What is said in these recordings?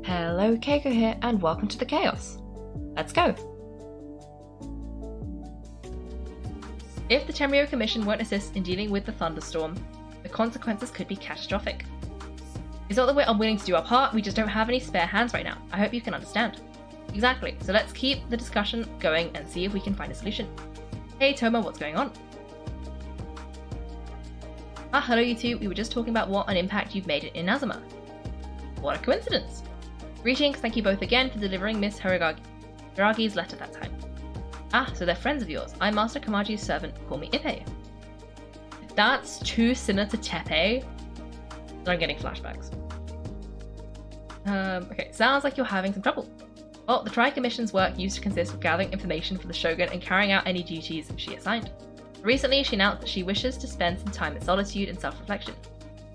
Hello, Kaiko here, and welcome to the chaos. Let's go! If the Tenryou Commission won't assist in dealing with the thunderstorm, the consequences could be catastrophic. It's not that we're unwilling to do our part, we just don't have any spare hands right now. I hope you can understand. Exactly, so let's keep the discussion going and see if we can find a solution. Hey Toma, what's going on? Ah, hello you two, we were just talking about what an impact you've made in Inazuma. What a coincidence! Greetings, thank you both again for delivering Miss Hiragi's letter that time. Ah, so they're friends of yours. I'm Master Kamaji's servant, call me Ippei. That's too similar to Teppei that I'm getting flashbacks. Okay, sounds like you're having some trouble. Well, the Tri-Commission's work used to consist of gathering information for the Shogun and carrying out any duties she assigned. Recently, she announced that she wishes to spend some time in solitude and self-reflection.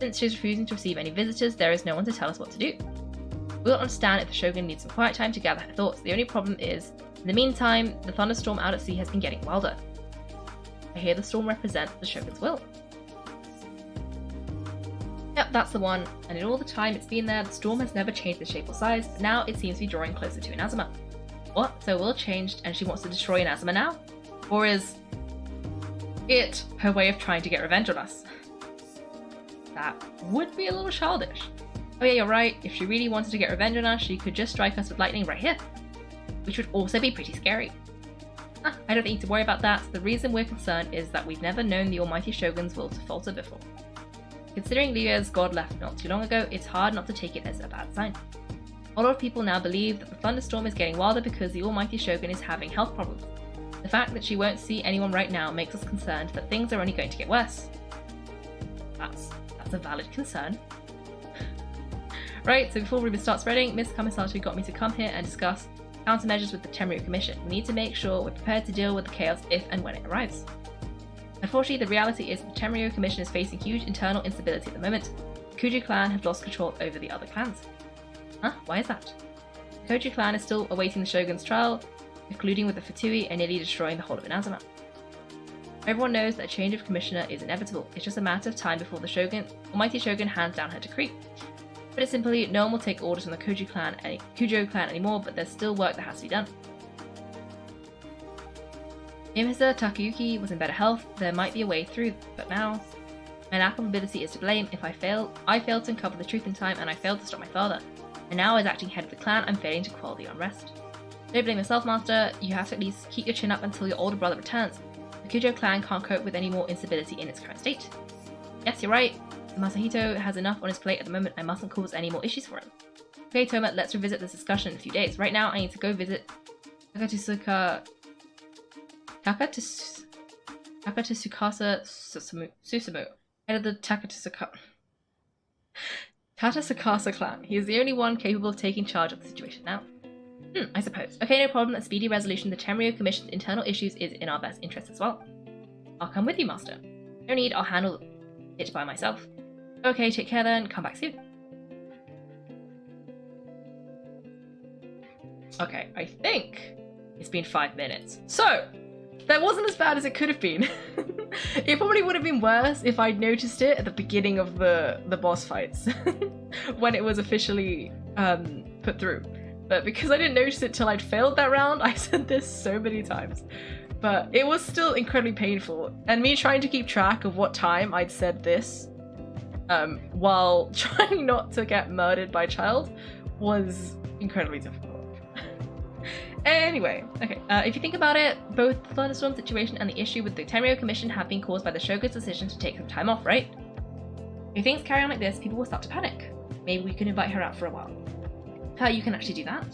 Since she's refusing to receive any visitors, there is no one to tell us what to do. We'll understand if the Shogun needs some quiet time to gather her thoughts. The only problem is, in the meantime, the thunderstorm out at sea has been getting wilder. I hear the storm represents the Shogun's will. Yep, that's the one, and in all the time it's been there, the storm has never changed its shape or size, but now it seems to be drawing closer to Inazuma. What? So will changed and she wants to destroy Inazuma now? Or is it her way of trying to get revenge on us? That would be a little childish. Oh yeah, you're right, if she really wanted to get revenge on us, she could just strike us with lightning right here. Which would also be pretty scary. I don't need to worry about that. The reason we're concerned is that we've never known the Almighty Shogun's will to falter before. Considering Liu's god left not too long ago, it's hard not to take it as a bad sign. A lot of people now believe that the thunderstorm is getting wilder because the Almighty Shogun is having health problems. The fact that she won't see anyone right now makes us concerned that things are only going to get worse. That's a valid concern. Right, so before rumors start spreading, Miss Kamisato got me to come here and discuss countermeasures with the Tenryou Commission. We need to make sure we're prepared to deal with the chaos if and when it arrives. Unfortunately, the reality is that the Tenryou Commission is facing huge internal instability at the moment. The Kuju clan have lost control over the other clans. Huh? Why is that? The Koju clan is still awaiting the Shogun's trial, concluding with the Fatui and nearly destroying the whole of Inazuma. Everyone knows that a change of commissioner is inevitable. It's just a matter of time before the Almighty Shogun hands down her decree. But it's simply, no one will take orders from the Kujo clan anymore, but there's still work that has to be done. If Mr. Takayuki was in better health, there might be a way through, but now, my lack of ability is to blame. If I failed to uncover the truth in time, and I failed to stop my father. And now, as acting head of the clan, I'm failing to quell the unrest. Don't blame yourself, Master. You have to at least keep your chin up until your older brother returns. The Kujo clan can't cope with any more instability in its current state. Yes, you're right. Masahito has enough on his plate at the moment. I mustn't cause any more issues for him. Okay, Toma, let's revisit this discussion in a few days. Right now, I need to go visit Takatsukasa Susumu, head of the Takatsukasa clan. He is the only one capable of taking charge of the situation now. I suppose. Okay, no problem. A speedy resolution of the Tenryou Commission's internal issues is in our best interest as well. I'll come with you, Master. No need, I'll handle it by myself. Okay, take care then. Come back soon. Okay, I think it's been 5 minutes. So, that wasn't as bad as it could have been. It probably would have been worse if I'd noticed it at the beginning of the boss fights. When it was officially put through. But because I didn't notice it till I'd failed that round, I said this so many times. But it was still incredibly painful. And me trying to keep track of what time I'd said this while trying not to get murdered by a child was incredibly difficult. Anyway, okay, if you think about it, both the thunderstorm situation and the issue with the Tenryou Commission have been caused by the Shogun's decision to take some time off, right? If things carry on like this, people will start to panic. Maybe we can invite her out for a while. You can actually do that?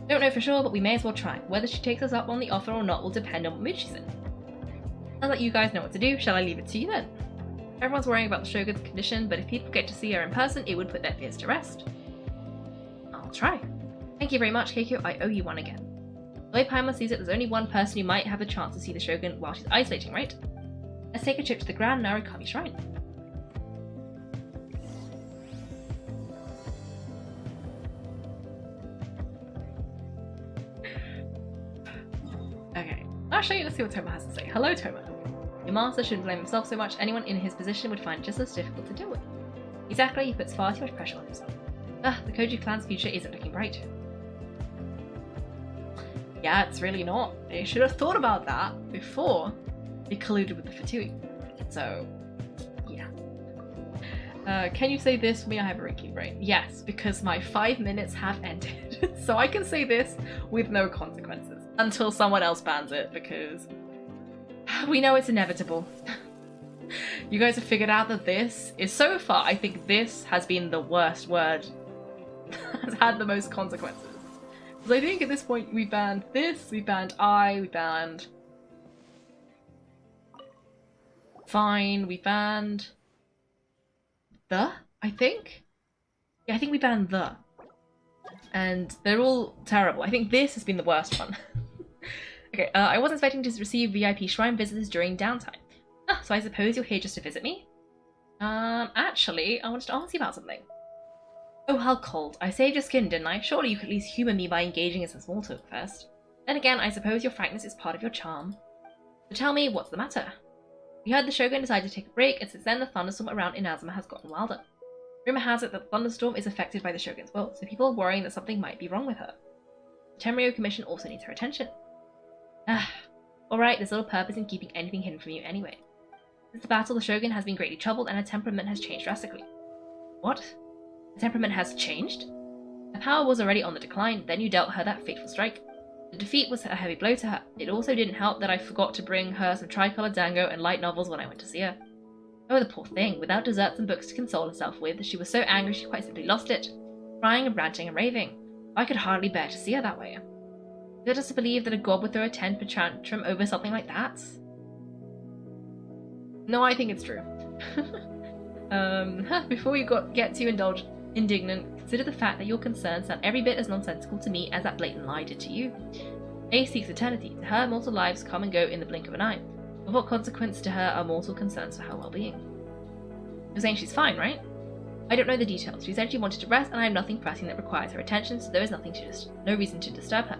Don't know for sure, but we may as well try. Whether she takes us up on the offer or not will depend on what mood she's in. I'll let you guys know what to do. Shall I leave it to you then? Everyone's worrying about the Shogun's condition, but if people get to see her in person, it would put their fears to rest. I'll try. Thank you very much, Kaiko. I owe you one again. The way Paimon sees it, there's only one person who might have a chance to see the Shogun while she's isolating, right? Let's take a trip to the Grand Narukami Shrine. Okay, actually, let's see what Toma has to say. Hello, Toma. Your master shouldn't blame himself so much. Anyone in his position would find it just as difficult to deal with. Exactly, he puts far too much pressure on himself. The Koji clan's future isn't looking bright. Yeah, it's really not. They should have thought about that before they colluded with the Fatui. So, yeah. Can you say this for me? I have a wrinkly brain. Yes, because my 5 minutes have ended. So I can say this with no consequences until someone else bans it, because we know it's inevitable. You guys have figured out that this is, so far, I think this has been the worst word has had the most consequences. Because I think at this point we banned this, we banned we banned fine, we banned the, I think? Yeah, I think we banned the. And they're all terrible. I think this has been the worst one. Okay, I wasn't expecting to receive VIP shrine visitors during downtime. So I suppose you're here just to visit me? Actually, I wanted to ask you about something. Oh, how cold. I saved your skin, didn't I? Surely you could at least humour me by engaging in some small talk first. Then again, I suppose your frankness is part of your charm. So tell me, what's the matter? We heard the Shogun decided to take a break, and since then the thunderstorm around Inazuma has gotten wilder. Rumour has it that the thunderstorm is affected by the Shogun's will, so people are worrying that something might be wrong with her. The Tenryo Commission also needs her attention. Alright, there's little purpose in keeping anything hidden from you anyway. Since the battle, the Shogun has been greatly troubled and her temperament has changed drastically. What? Her temperament has changed? Her power was already on the decline, then you dealt her that fateful strike. The defeat was a heavy blow to her. It also didn't help that I forgot to bring her some tricolor Dango and light novels when I went to see her. Oh, the poor thing. Without desserts and books to console herself with, she was so angry she quite simply lost it. Crying and ranting and raving. I could hardly bear to see her that way. Is it just to believe that a god would throw a temper tantrum over something like that? No, I think it's true. Before you get too indignant, consider the fact that your concerns sound every bit as nonsensical to me as that blatant lie did to you. A seeks eternity. To her, mortal lives come and go in the blink of an eye. Of what consequence to her are mortal concerns for her well-being? You're saying she's fine, right? I don't know the details. She said she wanted to rest, and I have nothing pressing that requires her attention, so there is no reason to disturb her.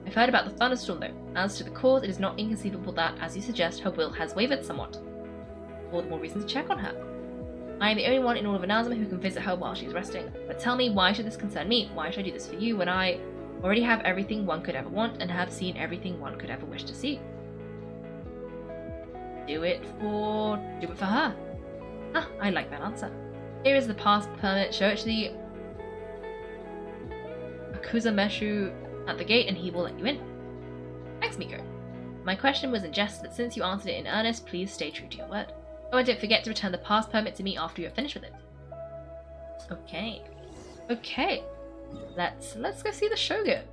I've heard about the thunderstorm, though. As to the cause, it is not inconceivable that, as you suggest, her will has wavered somewhat. All the more reason to check on her. I am the only one in all of Inazuma who can visit her while she's resting. But tell me, why should this concern me? Why should I do this for you when I already have everything one could ever want and have seen everything one could ever wish to see? Do it for her. I like that answer. Here is the pass permit. Show it to the Akuzameshu at the gate and he will let you in. Thanks, Miko. My question was in jest, but since you answered it in earnest, please stay true to your word. Oh, and don't forget to return the pass permit to me after you're finished with it. Okay. Okay. Let's go see the Shogun.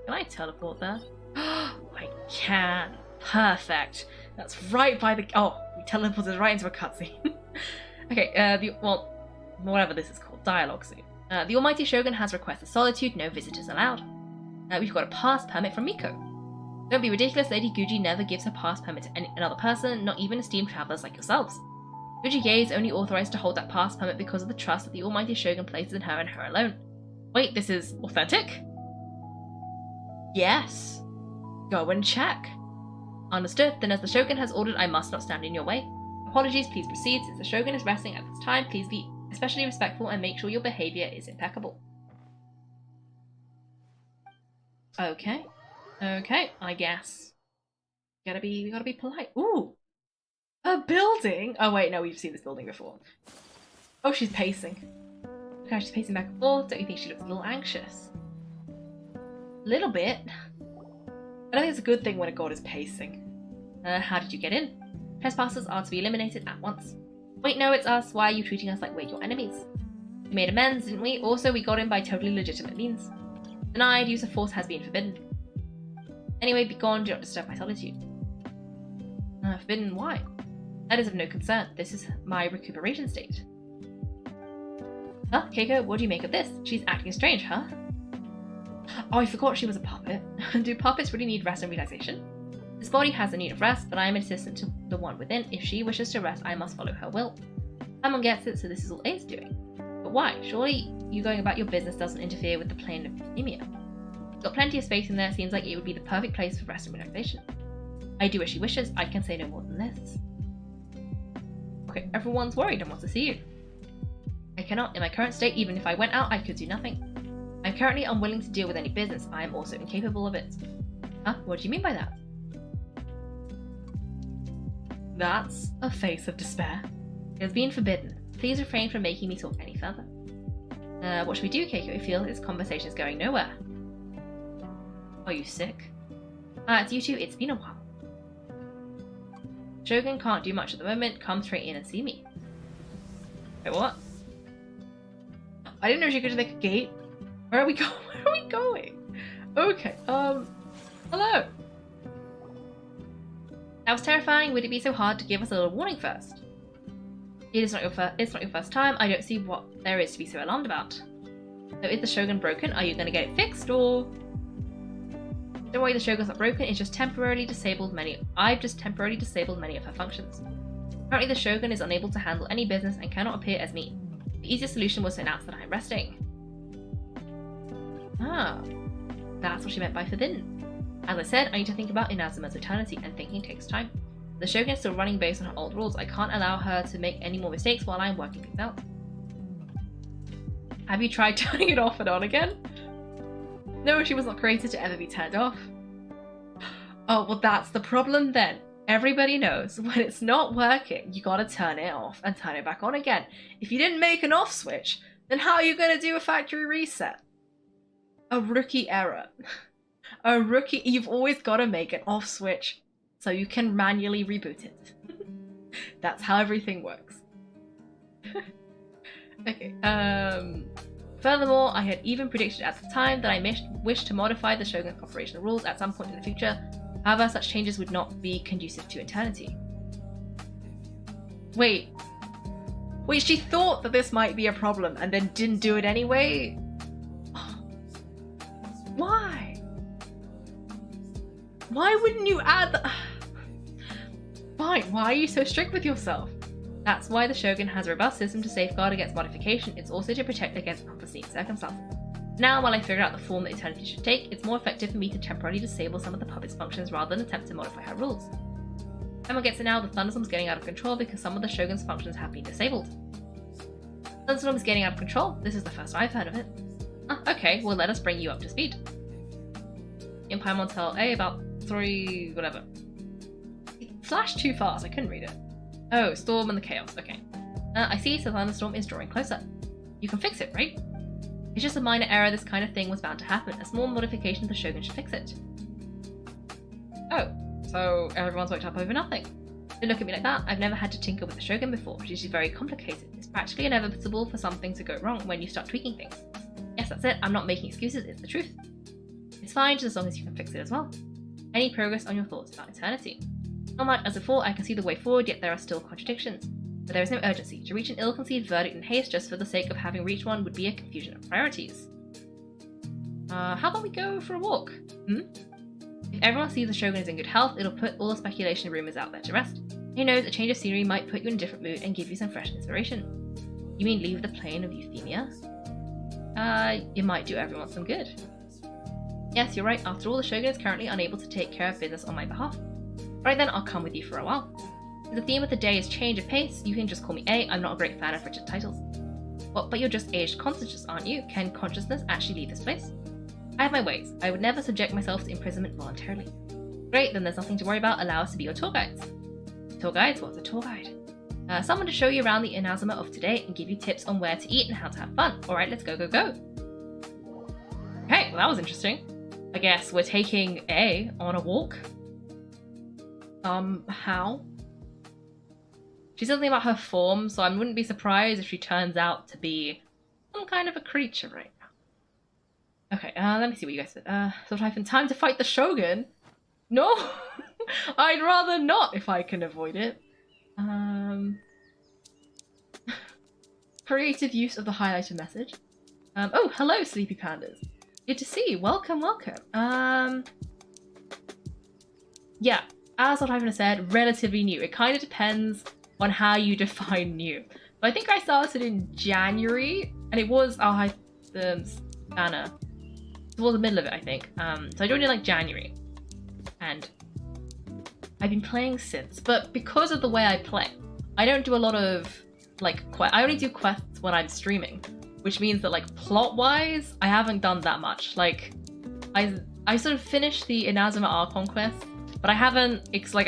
Can I teleport there? I can. Perfect. That's right by the... Oh, we teleported right into a cutscene. Okay, whatever this is called. Dialogue scene. The Almighty Shogun has requested solitude, no visitors allowed. We've got a pass permit from Miko. Don't be ridiculous, Lady Guji never gives her pass permit to another person, not even esteemed travelers like yourselves. Guji Gay is only authorized to hold that pass permit because of the trust that the Almighty Shogun places in her and her alone. Wait, this is authentic? Yes. Go and check. Understood, then as the Shogun has ordered, I must not stand in your way. Apologies, please proceed. Since the Shogun is resting at this time, please be especially respectful and make sure your behavior is impeccable. Okay. Okay, I guess. We gotta be polite. Ooh! A building! Oh wait, no, we've seen this building before. Oh, she's pacing. Look how she's pacing back and forth. Don't you think she looks a little anxious? A little bit. I don't think it's a good thing when a god is pacing. How did you get in? Trespassers are to be eliminated at once. Wait, no, it's us. Why are you treating us like we're your enemies? We made amends, didn't we? Also, we got in by totally legitimate means. Denied, use of force has been forbidden. Anyway, be gone, do not disturb my solitude. Forbidden, why? That is of no concern. This is my recuperation state. Huh, Kaiko, what do you make of this? She's acting strange, huh? Oh, I forgot she was a puppet. Do puppets really need rest and relaxation? This body has the need of rest, but I am an assistant to the one within. If she wishes to rest, I must follow her will. Someone gets it, so this is all A's doing. But why? Surely you going about your business doesn't interfere with the plane of Emia. Got plenty of space in there, seems like it would be the perfect place for rest and relaxation. I do as she wishes, I can say no more than this. Okay, everyone's worried and wants to see you. I cannot. In my current state, even if I went out, I could do nothing. I'm currently unwilling to deal with any business. I am also incapable of it. Huh? What do you mean by that? That's a face of despair. It has been forbidden. Please refrain from making me talk any further. What should we do, Kaiko? I feel this conversation is going nowhere. Are you sick? It's you two. It's been a while. Shogun can't do much at the moment. Come straight in and see me. Wait, what? I didn't know she could make a gate. Where are we going? Where are we going? Okay, hello. That was terrifying. Would it be so hard to give us a little warning first? It's not your first time. I don't see what there is to be so alarmed about. So is the Shogun broken? Are you going to get it fixed, or... Don't worry, the Shogun's not broken. It's just temporarily disabled I've just temporarily disabled many of her functions. Currently, the Shogun is unable to handle any business and cannot appear as me. The easiest solution was to announce that I'm resting. Ah, that's what she meant by forbidden. As I said, I need to think about Inazuma's eternity, and thinking takes time. The Shogun is still running based on her old rules. I can't allow her to make any more mistakes while I'm working things out. Have you tried turning it off and on again? No, she was not created to ever be turned off. Oh, well that's the problem then. Everybody knows when it's not working, you gotta turn it off and turn it back on again. If you didn't make an off switch, then how are you gonna do a factory reset? A rookie error. A rookie, you've always gotta make an off switch so you can manually reboot it. That's how everything works. Okay, furthermore, I had even predicted at the time that I wished to modify the Shogun's operational rules at some point in the future. However, such changes would not be conducive to eternity. Wait, she thought that this might be a problem and then didn't do it anyway? Why? Why wouldn't you add the... Fine, why are you so strict with yourself? That's why the Shogun has a robust system to safeguard against modification. It's also to protect against unforeseen circumstances. Now, while I figured out the form that eternity should take, it's more effective for me to temporarily disable some of the puppet's functions rather than attempt to modify her rules. Everyone gets it now, the thunderstorm's getting out of control because some of the Shogun's functions have been disabled. Thunderstorm is getting out of control? This is the first I've heard of it. Okay, well let us bring you up to speed. In Paimon tell A about 3... whatever. It flashed too fast, I couldn't read it. Oh, Storm and the Chaos, okay. I see, so Thunderstorm is drawing closer. You can fix it, right? It's just a minor error, this kind of thing was bound to happen. A small modification of the Shogun should fix it. Oh, so everyone's worked up over nothing. Don't look at me like that. I've never had to tinker with the Shogun before. She's very complicated. It's practically inevitable for something to go wrong when you start tweaking things. Yes, that's it. I'm not making excuses, it's the truth. It's fine just as long as you can fix it as well. Any progress on your thoughts about eternity? Not much as before, I can see the way forward, yet there are still contradictions. But there is no urgency. To reach an ill-conceived verdict in haste just for the sake of having reached one would be a confusion of priorities. How about we go for a walk? If everyone sees the Shogun is in good health, it'll put all the speculation and rumours out there to rest. Who knows, a change of scenery might put you in a different mood and give you some fresh inspiration. You mean leave the plane of euthymia? It might do everyone some good. Yes, you're right. After all, the Shogun is currently unable to take care of business on my behalf. Right then, I'll come with you for a while. If the theme of the day is change of pace, you can just call me A. I'm not a great fan of rigid titles. Well, but you're just aged consciousness, aren't you? Can consciousness actually leave this place? I have my ways. I would never subject myself to imprisonment voluntarily. Great, then there's nothing to worry about. Allow us to be your tour guides. Tour guides? What's a tour guide? Someone to show you around the Inazuma of today and give you tips on where to eat and how to have fun. Alright, let's go, go, go. Okay, well that was interesting. I guess we're taking A on a walk. How? She said something about her form, so I wouldn't be surprised if she turns out to be some kind of a creature right now. Okay, let me see what you guys said. So Typhon, time to fight the Shogun? No! I'd rather not if I can avoid it. Creative use of the highlighted message. Oh, hello, Sleepy Pandas. Good to see you. Welcome, welcome. Yeah, as what I've said, relatively new. It kind of depends on how you define new. But I think I started in January, and it was banner towards the middle of it, I think. So I joined in like January, and I've been playing since. But because of the way I play, I don't do a lot of like, I only do quests when I'm streaming, which means that, like, plot-wise, I haven't done that much. Like, I sort of finished the Inazuma Archon quest, but I haven't, it's like,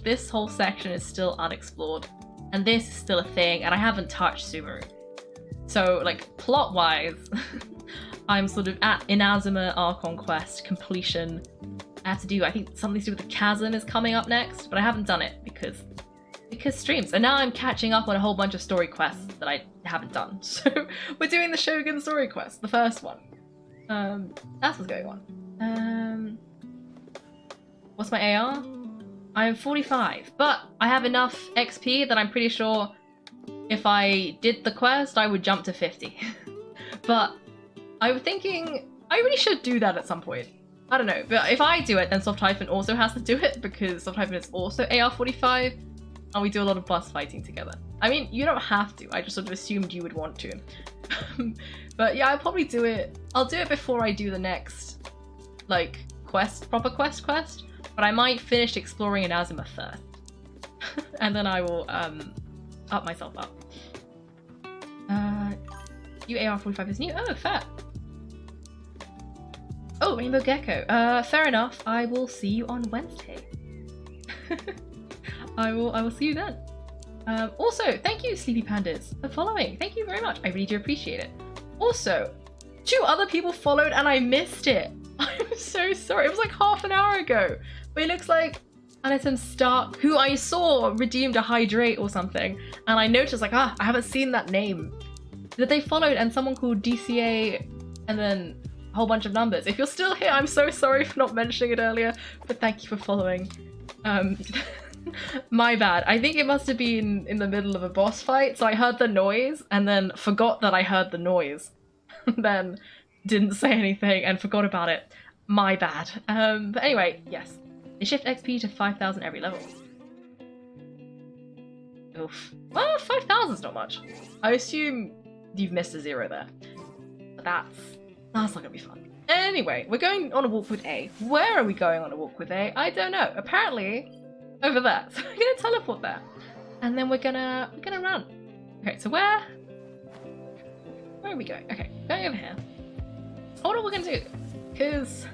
this whole section is still unexplored, and this is still a thing, and I haven't touched Subaru. So, like, plot-wise, I'm sort of at Inazuma Archon quest completion. I have to do, I think something to do with the chasm is coming up next, but I haven't done it because streams. And now I'm catching up on a whole bunch of story quests that I haven't done. So we're doing the Shogun story quest, the first one. That's what's going on. What's my AR? I'm 45, but I have enough XP that I'm pretty sure if I did the quest, I would jump to 50. But I was thinking I really should do that at some point. I don't know, but if I do it, then Soft-Hyphen also has to do it because Soft-Hyphen is also AR 45, and we do a lot of boss fighting together. I mean, you don't have to. I just sort of assumed you would want to. But yeah, I'll probably do it. I'll do it before I do the next, like, proper quest. But I might finish exploring Inazuma first, and then I will up myself up. You AR 45 is new. Oh, fair. Oh, Rainbow Gecko. Fair enough. I will see you on Wednesday. I will see you then. Also, thank you, Sleepy Pandas, for following. Thank you very much. I really do appreciate it. Also, 2 other people followed and I missed it. I'm so sorry. It was like half an hour ago. But it looks like Anatom Stark, who I saw redeemed a hydrate or something, and I noticed like, I haven't seen that name. That they followed, and someone called DCA, and then a whole bunch of numbers. If you're still here, I'm so sorry for not mentioning it earlier, but thank you for following. My bad. I think it must have been in the middle of a boss fight, so I heard the noise and then forgot that I heard the noise. Then didn't say anything and forgot about it. My bad. But anyway, yes. They shift XP to 5,000 every level. Oof. Well, 5,000's not much. I assume you've missed a 0 there. But that's not gonna be fun. Anyway, we're going on a walk with A. Where are we going on a walk with A? I don't know. Apparently, over there. So we're gonna teleport there. And then we're gonna run. Okay, so where are we going? Okay, going over here. I wonder what we're gonna do. Because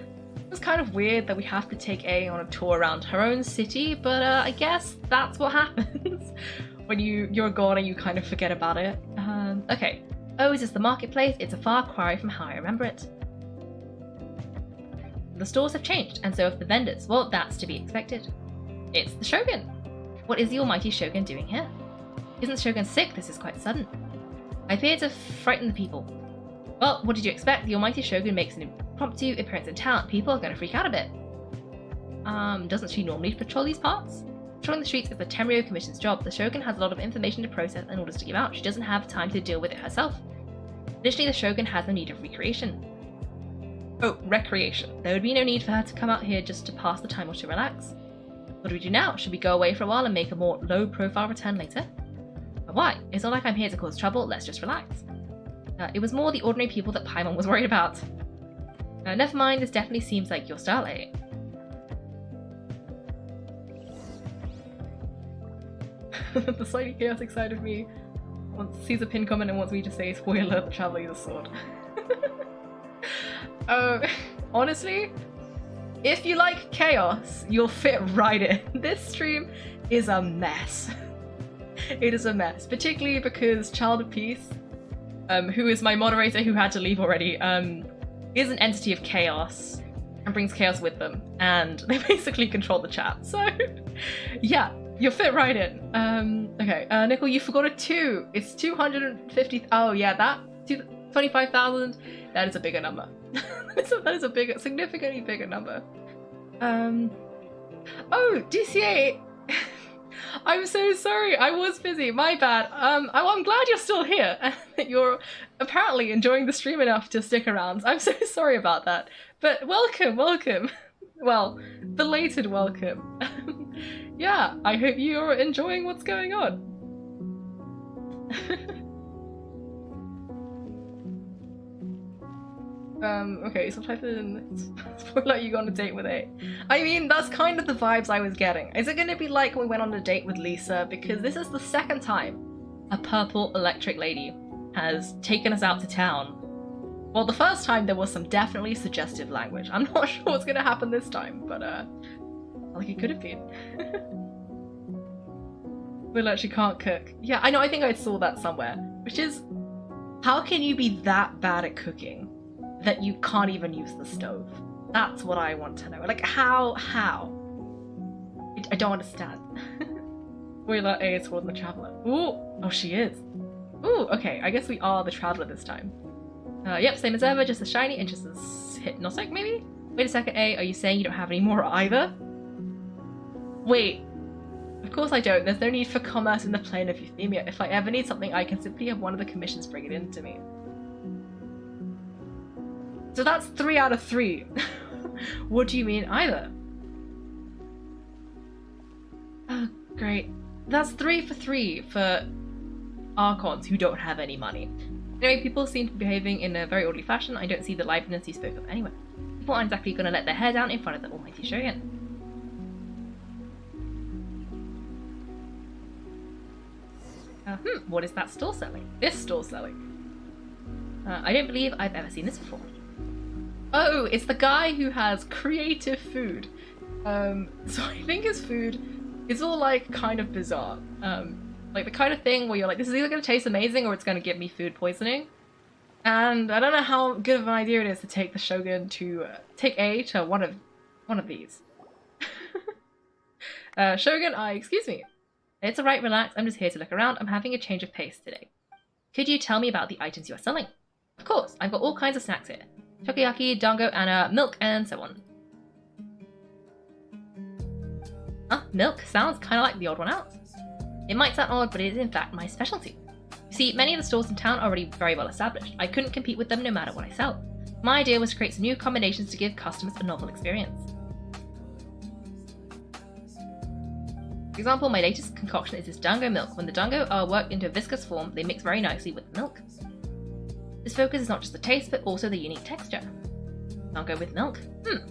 it's kind of weird that we have to take A on a tour around her own city, but I guess that's what happens when you're gone and you kind of forget about it. Okay. Oh, is this the marketplace? It's a far cry from how I remember it. The stores have changed, and so have the vendors. Well, that's to be expected. It's the Shogun. What is the almighty Shogun doing here? Isn't Shogun sick? This is quite sudden. I appear to frighten the people. Well, what did you expect? The almighty Shogun makes an impromptu appearance in town. People are going to freak out a bit. Doesn't she normally patrol these parts? Patrolling the streets is the Tenryo Commission's job. The Shogun has a lot of information to process and orders to give out. She doesn't have time to deal with it herself. Additionally, the Shogun has no need of recreation. Oh, recreation. There would be no need for her to come out here just to pass the time or to relax. What do we do now? Should we go away for a while and make a more low-profile return later? But why? It's not like I'm here to cause trouble. Let's just relax. It was more the ordinary people that Paimon was worried about. Never mind. This definitely seems like your style, eh? The slightly chaotic side of me sees a pin comment and wants me to say, spoiler, the Traveler uses a sword. Honestly, if you like chaos, you'll fit right in. This stream is a mess. It is a mess, particularly because Child of Peace, who is my moderator who had to leave already, is an entity of chaos and brings chaos with them, and they basically control the chat. So, yeah. You'll fit right in. Okay, Nickel, you forgot a 2. It's 250. Oh, yeah, that 25,000. That is a bigger number. That is a bigger, significantly bigger number. Oh, DCA. I'm so sorry. I was busy. My bad. I'm glad you're still here and that you're apparently enjoying the stream enough to stick around. I'm so sorry about that. But welcome. Well, belated welcome. Yeah, I hope you're enjoying what's going on. Okay, so type in spoiler, you go on a date with A. I mean, that's kind of the vibes I was getting. Is it going to be like when we went on a date with Lisa? Because this is the second time a purple electric lady has taken us out to town. Well, the first time there was some definitely suggestive language. I'm not sure what's gonna happen this time, but like it could have been. Will actually can't cook. Yeah, I know, I think I saw that somewhere. Which is, how can you be that bad at cooking that you can't even use the stove? That's what I want to know. Like, how? I don't understand. Spoiler A is called the Traveler. Ooh! Oh, she is. Ooh, okay, I guess we are the Traveler this time. Yep, same as ever, just as shiny and just as hypnotic, maybe? Wait a second, A, are you saying you don't have any more either? Wait. Of course I don't. There's no need for commerce in the plane of euthymia. If I ever need something, I can simply have one of the commissions bring it in to me. So that's 3 out of 3. What do you mean either? Oh, great. That's 3 for 3 for Archons who don't have any money. Anyway, people seem to be behaving in a very orderly fashion. I don't see the liveliness you spoke of anywhere. People aren't exactly going to let their hair down in front of the almighty Shogun. What is that store selling? This store selling. I don't believe I've ever seen this before. Oh, it's the guy who has creative food. So I think his food is all like kind of bizarre. Like the kind of thing where you're like, this is either going to taste amazing or it's going to give me food poisoning. And I don't know how good of an idea it is to take the Shogun to take A to one of these. Shogun, excuse me. It's alright, relax. I'm just here to look around. I'm having a change of pace today. Could you tell me about the items you are selling? Of course, I've got all kinds of snacks here. Takoyaki, dango, and milk, and so on. Milk sounds kind of like the odd one out. It might sound odd, but it is in fact my specialty. You see, many of the stores in town are already very well established. I couldn't compete with them no matter what I sell. My idea was to create some new combinations to give customers a novel experience. For example, my latest concoction is this dango milk. When the dango are worked into a viscous form, they mix very nicely with the milk. This focus is not just the taste, but also the unique texture. Dango with milk?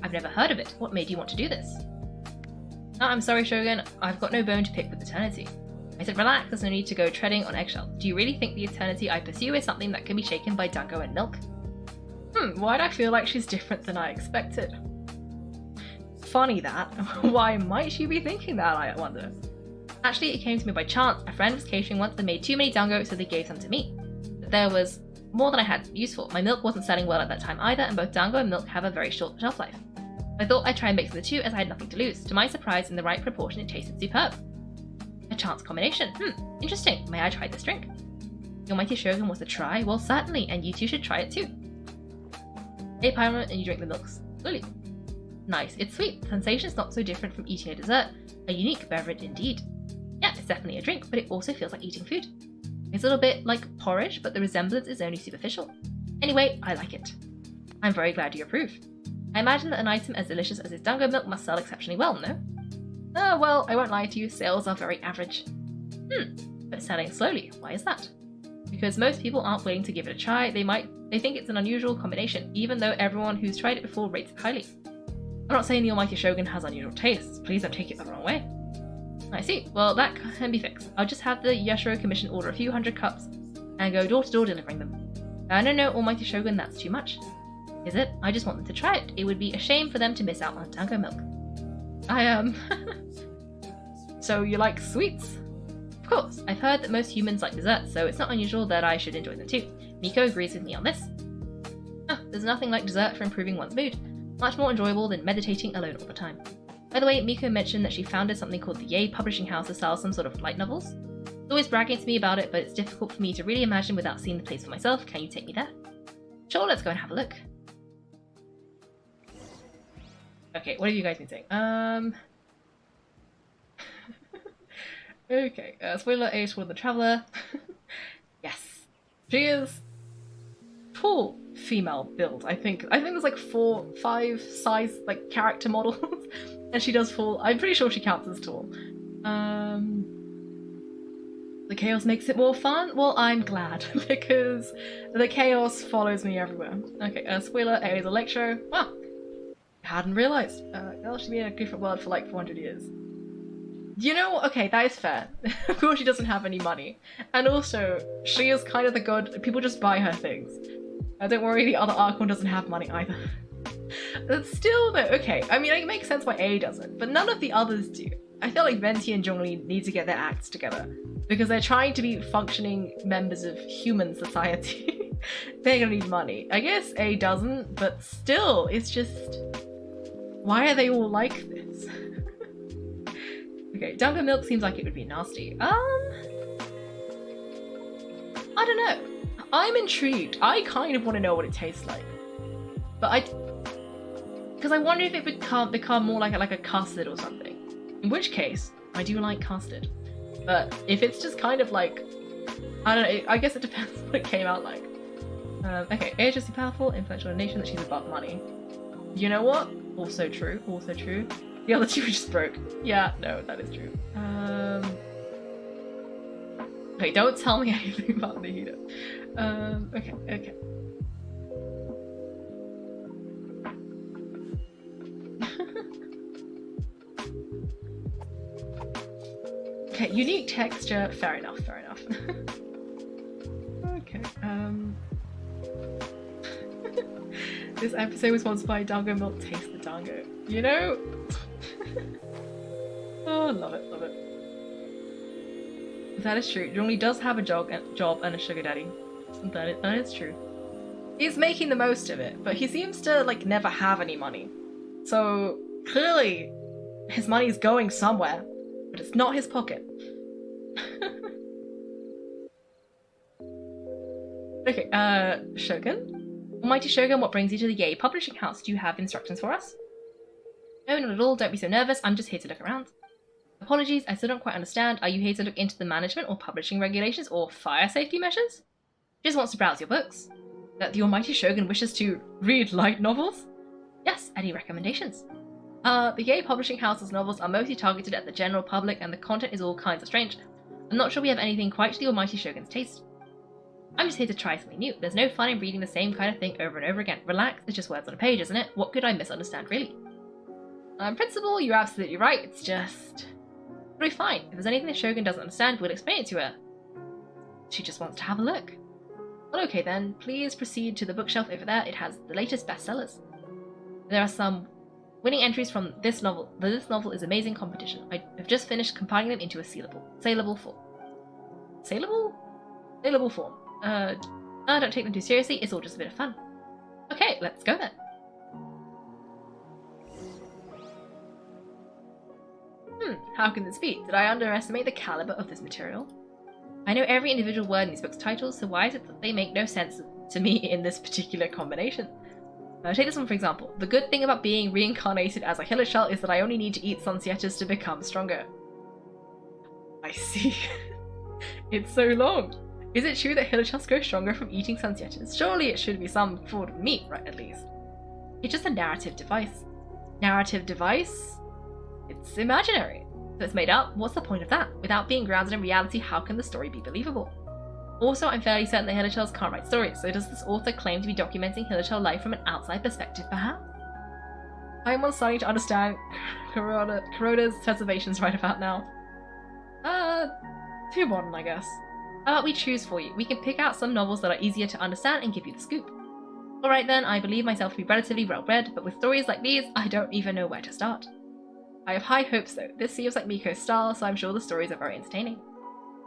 I've never heard of it. What made you want to do this? I'm sorry, Shogun. I've got no bone to pick with eternity. I said relax, there's no need to go treading on eggshells. Do you really think the eternity I pursue is something that can be shaken by dango and milk? Why'd I feel like she's different than I expected? Funny that. Why might she be thinking that, I wonder? Actually, it came to me by chance. A friend was catering once and made too many dango, so they gave some to me. But there was more than I had use for. My milk wasn't selling well at that time either, and both dango and milk have a very short shelf life. I thought I'd try and mix the two as I had nothing to lose. To my surprise, in the right proportion, it tasted superb. A chance combination. Interesting. May I try this drink? Your mighty Shogun wants to try? Well, certainly, and you two should try it too. Hey, Pyro, and you drink the milk slowly. Nice. It's sweet. The sensation is not so different from eating a dessert. A unique beverage indeed. Yeah, it's definitely a drink, but it also feels like eating food. It's a little bit like porridge, but the resemblance is only superficial. Anyway, I like it. I'm very glad you approve. I imagine that an item as delicious as this dango milk must sell exceptionally well, no? Oh, well, I won't lie to you, sales are very average. But selling slowly, why is that? Because most people aren't willing to give it a try. They think it's an unusual combination, even though everyone who's tried it before rates it highly. I'm not saying the almighty Shogun has unusual tastes, please don't take it the wrong way. I see, well that can be fixed. I'll just have the Yashiro Commission order a few hundred cups and go door to door delivering them. No, almighty Shogun, that's too much. Is it? I just want them to try it. It would be a shame for them to miss out on dango milk. So you like sweets? Of course, I've heard that most humans like desserts, so it's not unusual that I should enjoy them too. Miko agrees with me on this. There's nothing like dessert for improving one's mood. Much more enjoyable than meditating alone all the time. By the way, Miko mentioned that she founded something called the Yay Publishing House to sell some sort of light novels. She's always bragging to me about it, but it's difficult for me to really imagine without seeing the place for myself. Can you take me there? Sure, let's go and have a look. Okay, what have you guys been saying? Okay, spoiler A toward the Traveler. Yes. She is tall female build, I think. I think there's like 5 size like character models and she does fall. I'm pretty sure she counts as tall. The chaos makes it more fun? Well, I'm glad because the chaos follows me everywhere. Okay, spoiler A is Electro. Wow. I hadn't realised. That should be a different word for like 400 years. You know, okay, that is fair. Of course she doesn't have any money. And also, she is kind of the good... People just buy her things. Don't worry, the other Archon doesn't have money either. But still, though, okay. I mean, it makes sense why A doesn't, but none of the others do. I feel like Venti and Zhongli need to get their acts together. Because they're trying to be functioning members of human society. They're gonna need money. I guess A doesn't, but still, it's just... Why are they all like this? Okay, Dango milk seems like it would be nasty. I don't know. I'm intrigued. I kind of want to know what it tastes like. But because I wonder if it would become more like a custard or something. In which case, I do like custard. But if it's just kind of like, I don't know, I guess it depends what it came out like. Okay, age is too powerful, influential in a nation that she's above money. You know what? Also true, also true. The other two just broke. Yeah, no, that is true. Okay, don't tell me anything about the heater. Okay. Okay, unique texture. Fair enough. Okay. This episode was sponsored by Dango Milk. Taste the Dango. You know. Oh, love it. That is true. Zhongli does have a job and a sugar daddy. That is true. He's making the most of it, but he seems to like never have any money. So clearly, his money is going somewhere, but it's not his pocket. Okay, Shogun? Almighty Shogun, what brings you to the Yay Publishing House? Do you have instructions for us? No, not at all. Don't be so nervous. I'm just here to look around. Apologies, I still don't quite understand. Are you here to look into the management or publishing regulations or fire safety measures? Just wants to browse your books. That the Almighty Shogun wishes to read light novels? Yes, any recommendations? The Yay Publishing House's novels are mostly targeted at the general public and the content is all kinds of strange. I'm not sure we have anything quite to the Almighty Shogun's taste. I'm just here to try something new. There's no fun in reading the same kind of thing over and over again. Relax, it's just words on a page, isn't it? What could I misunderstand, really? In principle, you're absolutely right. It's just... It'll be fine. If there's anything the Shogun doesn't understand, we'll explain it to her. She just wants to have a look. Well, okay then. Please proceed to the bookshelf over there. It has the latest bestsellers. There are some winning entries from this novel. This novel is amazing competition. I have just finished compiling them into a saleable form. Saleable form. Don't take them too seriously. It's all just a bit of fun. Okay, let's go then. How can this be? Did I underestimate the caliber of this material? I know every individual word in these books' titles, so why is it that they make no sense to me in this particular combination? Take this one for example. The good thing about being reincarnated as a Hilichurl is that I only need to eat Sunsietas to become stronger. I see. It's so long. Is it true that Hilichurls grow stronger from eating Sunsietas? Surely it should be some form of meat, right, at least. It's just a narrative device. Narrative device? It's imaginary. So it's made up. What's the point of that? Without being grounded in reality, how can the story be believable? Also, I'm fairly certain that Hilichurls can't write stories, so does this author claim to be documenting Hilichurl life from an outside perspective, perhaps? I'm starting to understand Kuroda's reservations right about now. Too modern, I guess. How about we choose for you? We can pick out some novels that are easier to understand and give you the scoop. Alright then, I believe myself to be relatively well-read, but with stories like these, I don't even know where to start. I have high hopes though. This seems like Miko's style, so I'm sure the stories are very entertaining.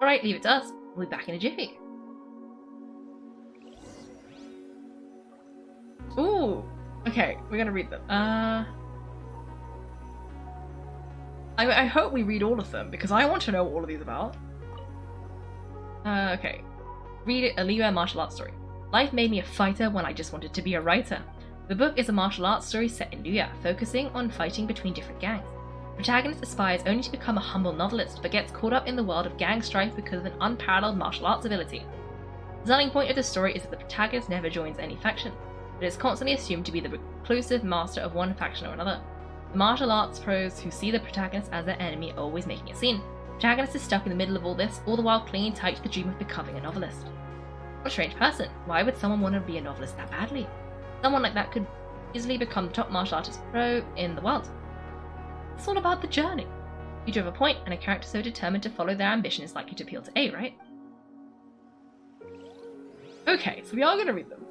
Alright, leave it to us. We'll be back in a jiffy. Ooh! Okay, we're gonna read them. I hope we read all of them, because I want to know what all of these are about. Okay. Read a Liyue martial arts story. Life made me a fighter when I just wanted to be a writer. The book is a martial arts story set in Liyue, focusing on fighting between different gangs. The protagonist aspires only to become a humble novelist, but gets caught up in the world of gang strife because of an unparalleled martial arts ability. The selling point of the story is that the protagonist never joins any faction, but is constantly assumed to be the reclusive master of one faction or another. The martial arts pros who see the protagonist as their enemy are always making a scene. The protagonist is stuck in the middle of all this, all the while clinging tight to the dream of becoming a novelist. What a strange person. Why would someone want to be a novelist that badly? Someone like that could easily become the top martial artist pro in the world. It's all about the journey. You do have a point, and a character so determined to follow their ambition is likely to appeal to A, right? Okay, so we are going to read them.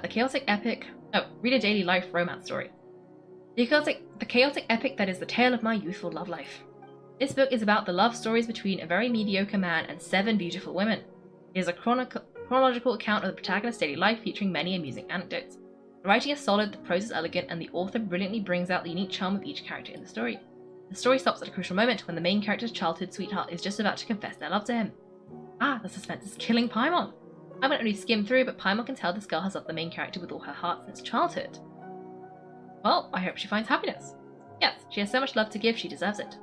The chaotic epic... Oh, read a daily life romance story. The chaotic epic that is the tale of my youthful love life. This book is about the love stories between a very mediocre man and 7 beautiful women. It is a chronological account of the protagonist's daily life featuring many amusing anecdotes. The writing is solid, the prose is elegant, and the author brilliantly brings out the unique charm of each character in the story. The story stops at a crucial moment when the main character's childhood sweetheart is just about to confess their love to him. Ah, the suspense is killing Paimon. I went only skim through, but Paimon can tell this girl has loved the main character with all her heart since childhood. Well, I hope she finds happiness. Yes, she has so much love to give, she deserves it.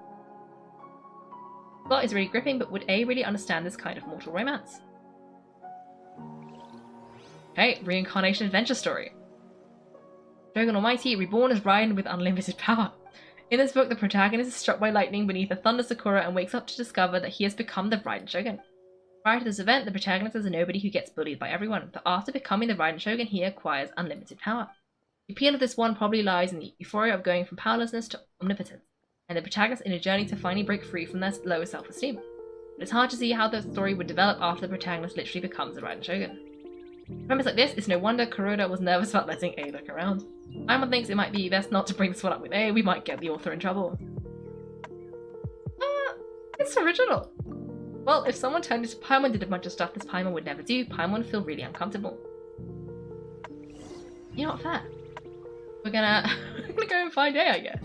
The plot is really gripping, but would A really understand this kind of mortal romance? Okay, reincarnation adventure story. Shogun Almighty, reborn as Raiden with unlimited power. In this book, the protagonist is struck by lightning beneath a thunder sakura and wakes up to discover that he has become the Raiden Shogun. Prior to this event, the protagonist is a nobody who gets bullied by everyone, but after becoming the Raiden Shogun, he acquires unlimited power. The appeal of this one probably lies in the euphoria of going from powerlessness to omnipotence, and the protagonist in a journey to finally break free from their lower self-esteem. But it's hard to see how the story would develop after the protagonist literally becomes the Raiden Shogun. Premise like this, it's no wonder Kuroda was nervous about letting A look around. Paimon thinks it might be best not to bring this one up with A, we might get the author in trouble. It's original. Well, if someone turned into Paimon did a bunch of stuff this Paimon would never do, Paimon would feel really uncomfortable. You're not fair. We're gonna go and find A, I guess.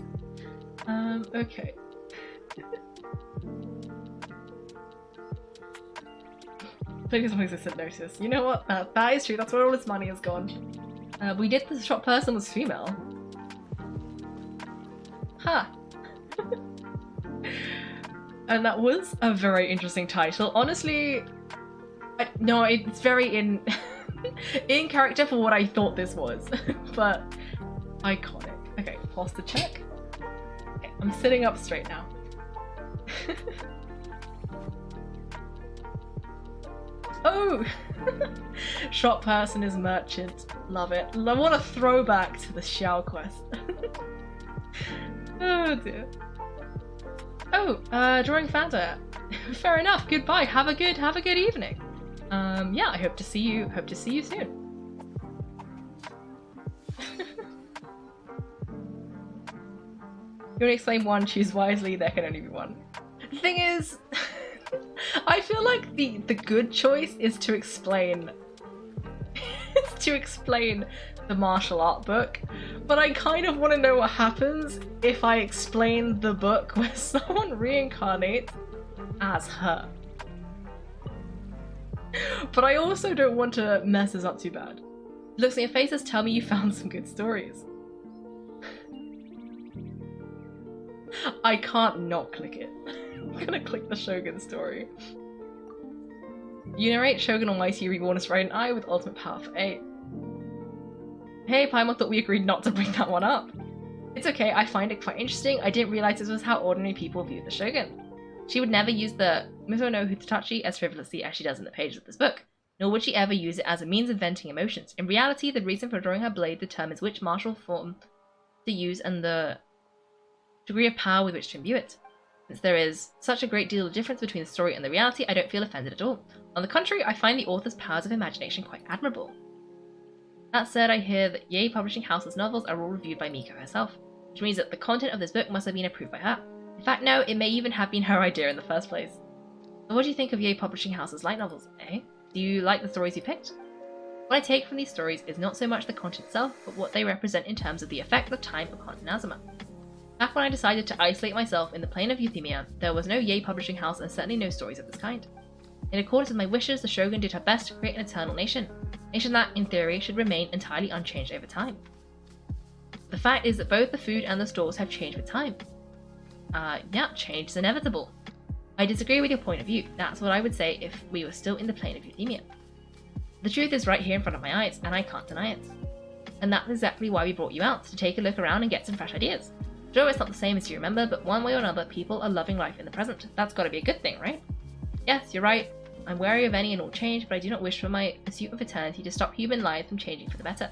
Okay. Please don't notice. You know what? That is true. That's where all his money has gone. We did the shop person was female. Huh. And that was a very interesting title. Honestly, no, it's very in character for what I thought this was, but iconic. Okay, pause to check. Okay, I'm sitting up straight now. Oh! Shop person is merchant. Love it. I want a throwback to the Xiao quest. Oh dear. Oh, drawing founder. Fair enough. Goodbye. Have a good evening. Yeah, I hope to see you soon. You want to explain one, choose wisely, there can only be one. The thing is, I feel like the good choice is to explain the martial art book, but I kind of want to know what happens if I explain the book where someone reincarnates as her. But I also don't want to mess this up too bad. Looks in your faces, tell me you found some good stories. I can't not click it. I'm gonna click the Shogun story. You narrate Shogun Almighty reborn as Raiden I with ultimate power for 8. Hey, Paimon thought we agreed not to bring that one up. It's okay, I find it quite interesting. I didn't realize this was how ordinary people viewed the Shogun. She would never use the Miso no Hitachi as frivolously as she does in the pages of this book, nor would she ever use it as a means of venting emotions. In reality, the reason for drawing her blade determines which martial form to use and the degree of power with which to imbue it. Since there is such a great deal of difference between the story and the reality, I don't feel offended at all. On the contrary, I find the author's powers of imagination quite admirable. That said, I hear that Yay Publishing House's novels are all reviewed by Miko herself, which means that the content of this book must have been approved by her. In fact, no, it may even have been her idea in the first place. So what do you think of Yay Publishing House's light novels, eh? Do you like the stories you picked? What I take from these stories is not so much the content itself, but what they represent in terms of the effect of time upon Inazuma. Back when I decided to isolate myself in the plane of euthymia, there was no Yay Publishing House and certainly no stories of this kind. In accordance with my wishes, the Shogun did her best to create an eternal nation. A nation that, in theory, should remain entirely unchanged over time. The fact is that both the food and the stores have changed with time. Yeah, change is inevitable. I disagree with your point of view. That's what I would say if we were still in the plane of euthymia. The truth is right here in front of my eyes, and I can't deny it. And that's exactly why we brought you out, to take a look around and get some fresh ideas. Sure, it's not the same as you remember, but one way or another, people are loving life in the present. That's gotta be a good thing, right? Yes, you're right. I'm wary of any and all change, but I do not wish for my pursuit of eternity to stop human lives from changing for the better.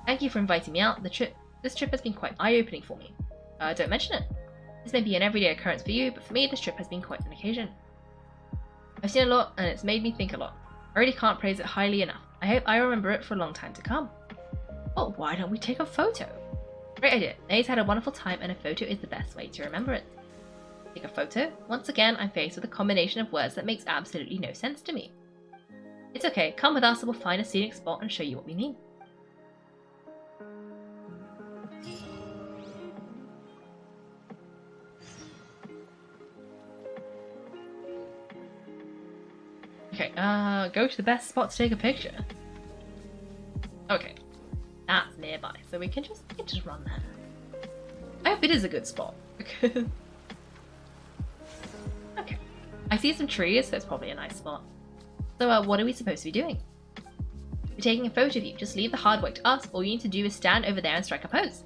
Thank you for inviting me out. This trip has been quite eye-opening for me. Don't mention it. This may be an everyday occurrence for you, but for me, this trip has been quite an occasion. I've seen a lot, and it's made me think a lot. I really can't praise it highly enough. I hope I remember it for a long time to come. Oh, why don't we take a photo? Great idea. Nate's had a wonderful time, and a photo is the best way to remember it. Take a photo? Once again, I'm faced with a combination of words that makes absolutely no sense to me. It's okay, come with us and we'll find a scenic spot and show you what we mean. Okay, go to the best spot to take a picture. Okay, that's nearby, so we can just run there. I hope it is a good spot. Okay, I see some trees, so it's probably a nice spot. So what are we supposed to be doing? We're taking a photo of you. Just leave the hard work to us. All you need to do is stand over there and strike a pose.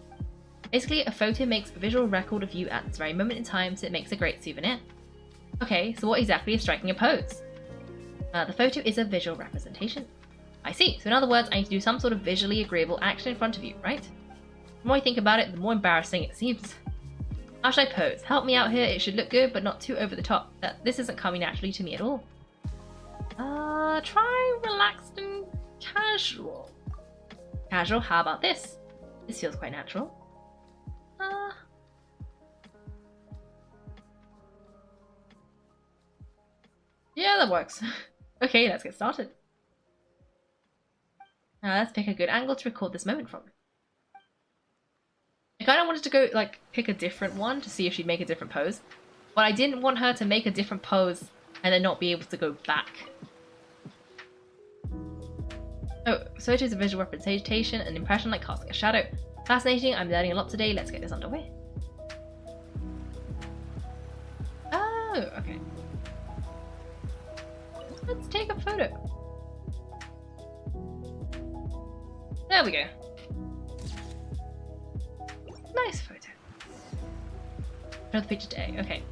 Basically, a photo makes a visual record of you at this very moment in time, so it makes a great souvenir. Okay, so what exactly is striking a pose? The photo is a visual representation. I see. So in other words, I need to do some sort of visually agreeable action in front of you, right? The more I think about it, the more embarrassing it seems. How should I pose? Help me out here. It should look good, but not too over the top. This isn't coming naturally to me at all. Try relaxed and casual. Casual? How about this? This feels quite natural. Yeah, that works. Okay, let's get started. Now let's pick a good angle to record this moment from. I kind of wanted to go, like, pick a different one to see if she'd make a different pose. But I didn't want her to make a different pose and then not be able to go back. Oh, so it is a visual representation, an impression like casting a shadow. Fascinating, I'm learning a lot today, let's get this underway. Oh, okay. Let's take a photo. There we go. Nice photo. Show the picture today, okay.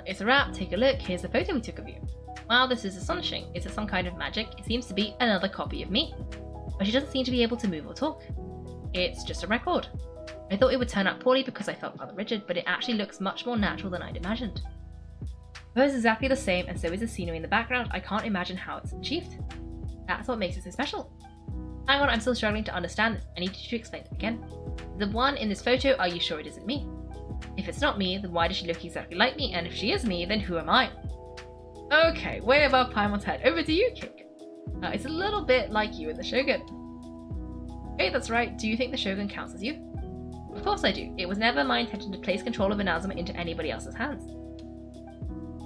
It's a wrap, take a look, here's the photo we took of you. Wow, this is astonishing. Is it some kind of magic? It seems to be another copy of me. But she doesn't seem to be able to move or talk. It's just a record. I thought it would turn out poorly because I felt rather rigid, but it actually looks much more natural than I'd imagined. The pose is exactly the same, and so is the scenery in the background. I can't imagine how it's achieved. That's what makes it so special. Hang on, I'm still struggling to understand this. I need you to explain it again. The one in this photo, are you sure it isn't me? If it's not me, then why does she look exactly like me? And if she is me, then who am I? Okay, way above Paimon's head. Over to you, King. It's a little bit like you and the Shogun. Okay, that's right. Do you think the Shogun counts as you? Of course I do. It was never my intention to place control of Inazuma into anybody else's hands.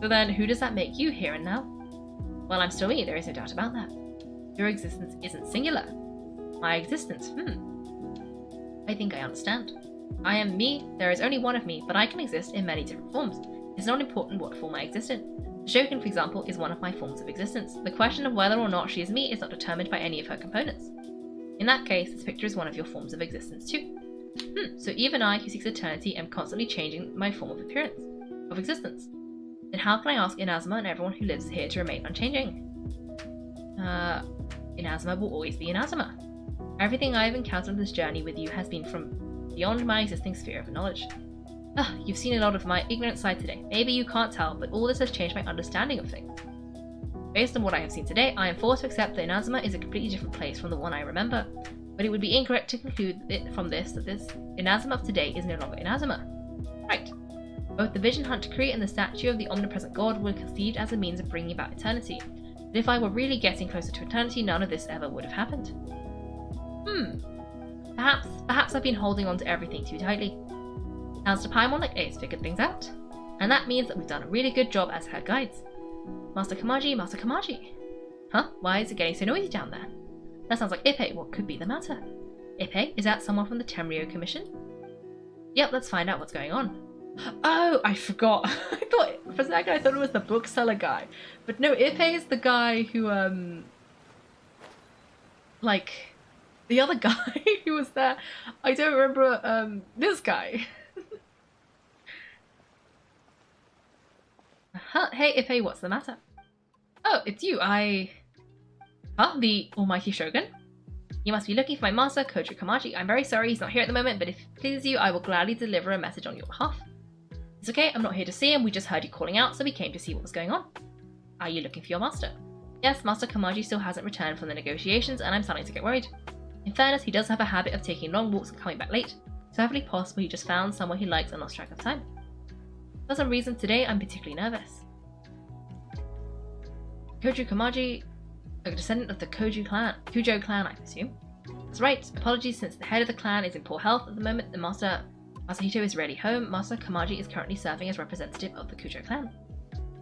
So then, who does that make you here and now? Well, I'm still me, there is no doubt about that. Your existence isn't singular. My existence, I think I understand. I am me, there is only one of me, but I can exist in many different forms. It's not important what form I exist in. The Shogun, for example, is one of my forms of existence. The question of whether or not she is me is not determined by any of her components. In that case, this picture is one of your forms of existence too. So even I, who seeks eternity, am constantly changing my form of appearance, of existence. Then how can I ask Inazuma and everyone who lives here to remain unchanging? Inazuma will always be Inazuma. Everything I have encountered on this journey with you has been from beyond my existing sphere of knowledge. You've seen a lot of my ignorant side today. Maybe you can't tell, but all this has changed my understanding of things. Based on what I have seen today, I am forced to accept that Inazuma is a completely different place from the one I remember. But it would be incorrect to conclude from this that this Inazuma of today is no longer Inazuma. Right. Both the Vision Hunt Decree and the statue of the omnipresent god were conceived as a means of bringing about eternity. But if I were really getting closer to eternity, none of this ever would have happened. Perhaps I've been holding on to everything too tightly. Sounds to Paimon like Ace figured things out. And that means that we've done a really good job as her guides. Master Kamaji, Master Kamaji. Huh? Why is it getting so noisy down there? That sounds like Ippei. What could be the matter? Ippei? Is that someone from the Tenryo Commission? Yep, let's find out what's going on. Oh, I forgot. For a second I thought it was the bookseller guy. But no, Ippei is the guy who, like, the other guy who was there. I don't remember, this guy. Hey, Ippei, what's the matter? Oh, it's you. Huh? The Almighty Shogun? You must be looking for my master, Kojo Kamaji. I'm very sorry he's not here at the moment, but if it pleases you, I will gladly deliver a message on your behalf. It's okay, I'm not here to see him, we just heard you calling out, so we came to see what was going on. Are you looking for your master? Yes, Master Kamaji still hasn't returned from the negotiations, and I'm starting to get worried. In fairness, he does have a habit of taking long walks and coming back late. It's perfectly possible he just found someone he likes and lost track of time. For some reason today, I'm particularly nervous. Kojo Kamaji, a descendant of the Kujo clan, I presume. That's right, apologies since the head of the clan is in poor health at the moment. The Masahito is rarely home. Master Kamaji is currently serving as representative of the Kujo clan.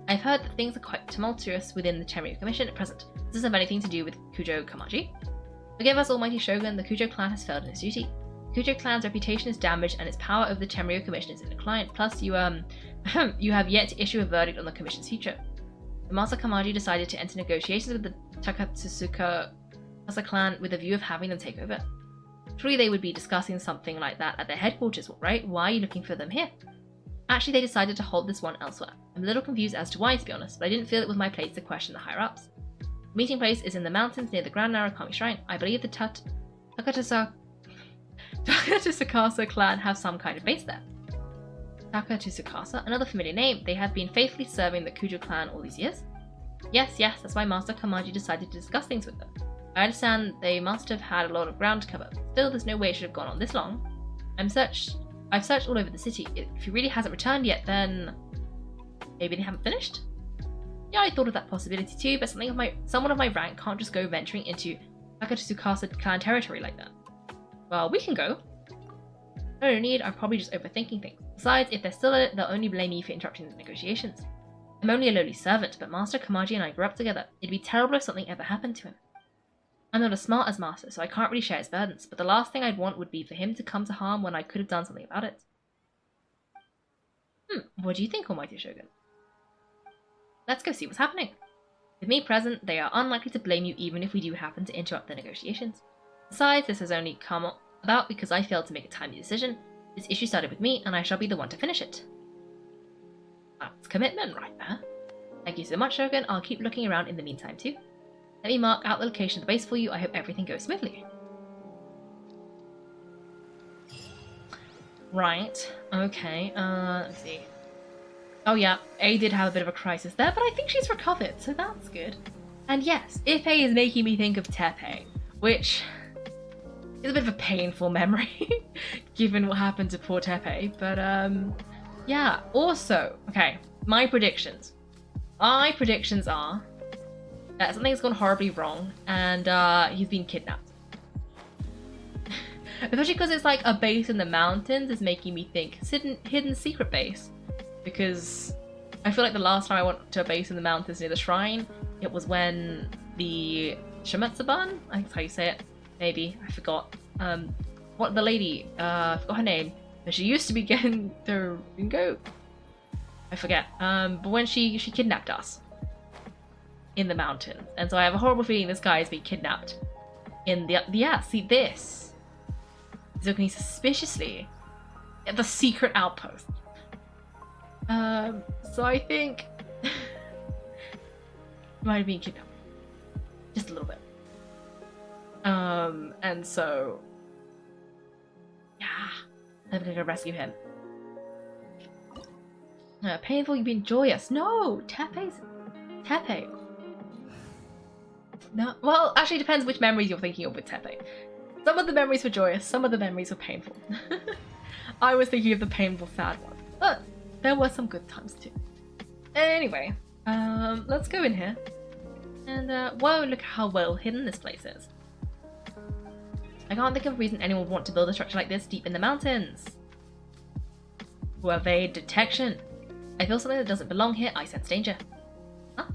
I've heard that things are quite tumultuous within the Tenryu Commission at present. Does this have anything to do with Kujo Kamaji? Forgive us, Almighty Shogun, the Kujo clan has failed in its duty. The Kujo clan's reputation is damaged and its power over the Tenryu Commission is in decline. Plus, you have yet to issue a verdict on the Commission's future. The Master Kamaji decided to enter negotiations with the Takatsuka clan with a view of having them take over. Surely they would be discussing something like that at their headquarters, right? Why are you looking for them here? Actually, they decided to hold this one elsewhere. I'm a little confused as to why, to be honest, but I didn't feel it was my place to question the higher-ups. The meeting place is in the mountains near the Grand Narukami Shrine. I believe the Takatsukasa clan have some kind of base there. Takatsukasa, another familiar name. They have been faithfully serving the Kujo clan all these years. Yes, that's why Master Kamaji decided to discuss things with them. I understand they must have had a lot of ground to cover. Still, there's no way it should have gone on this long. I've searched all over the city. If he really hasn't returned yet, then maybe they haven't finished? Yeah, I thought of that possibility too, but someone of my rank can't just go venturing into Takatsukasa clan territory like that. Well, we can go. No need, I'm probably just overthinking things. Besides, if they're still at it, they'll only blame me for interrupting the negotiations. I'm only a lowly servant, but Master Kamaji and I grew up together. It'd be terrible if something ever happened to him. I'm not as smart as Master, so I can't really share his burdens, but the last thing I'd want would be for him to come to harm when I could have done something about it. What do you think, Almighty Shogun? Let's go see what's happening. With me present, they are unlikely to blame you even if we do happen to interrupt the negotiations. Besides, this has only come about because I failed to make a timely decision. This issue started with me, and I shall be the one to finish it. That's commitment right there. Thank you so much, Shogun. I'll keep looking around in the meantime too. Let me mark out the location of the base for you. I hope everything goes smoothly. Right. Okay. Let's see. Oh yeah, A did have a bit of a crisis there, but I think she's recovered, so that's good. And yes, Ippei is making me think of Teppei, which is a bit of a painful memory, given what happened to poor Teppei. But yeah. Also, okay, my predictions. My predictions are that something's gone horribly wrong, and he's been kidnapped. Especially because it's like a base in the mountains is making me think hidden secret base. Because I feel like the last time I went to a base in the mountains near the shrine, it was when the Shimetsuban, I think that's how you say it, maybe, I forgot. What the lady, I forgot her name, but she used to be getting the Ringo? I forget. But when she kidnapped us in the mountains, and so I have a horrible feeling this guy has been kidnapped in see this. He's looking suspiciously at the secret outpost. So I think he might have been kidnapped. Just a little bit. And so yeah, I'm gonna go rescue him. Painful, you've been joyous. No, Teppei. No, well, actually, it depends which memories you're thinking of with Teppei. Some of the memories were joyous, some of the memories were painful. I was thinking of the painful, sad one, but there were some good times too. Anyway, let's go in here. And, whoa, look how well hidden this place is. I can't think of a reason anyone would want to build a structure like this deep in the mountains. To evade detection. I feel something that doesn't belong here. I sense danger. Huh?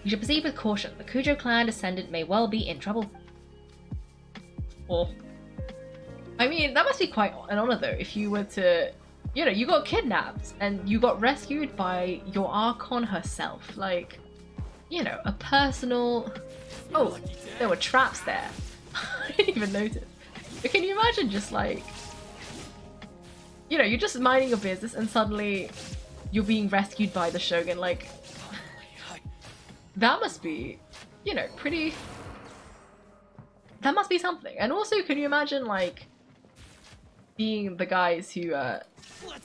You should proceed with caution. The Kujo clan descendant may well be in trouble. Or, I mean, that must be quite an honor though, if you were to, you know, you got kidnapped and you got rescued by your Archon herself. Like, you know, a personal... Oh, there were traps there. I didn't even notice. But can you imagine just like, you know, you're just minding your business and suddenly you're being rescued by the Shogun, like, that must be, you know, pretty that must be something. And also, can you imagine, like, being the guys who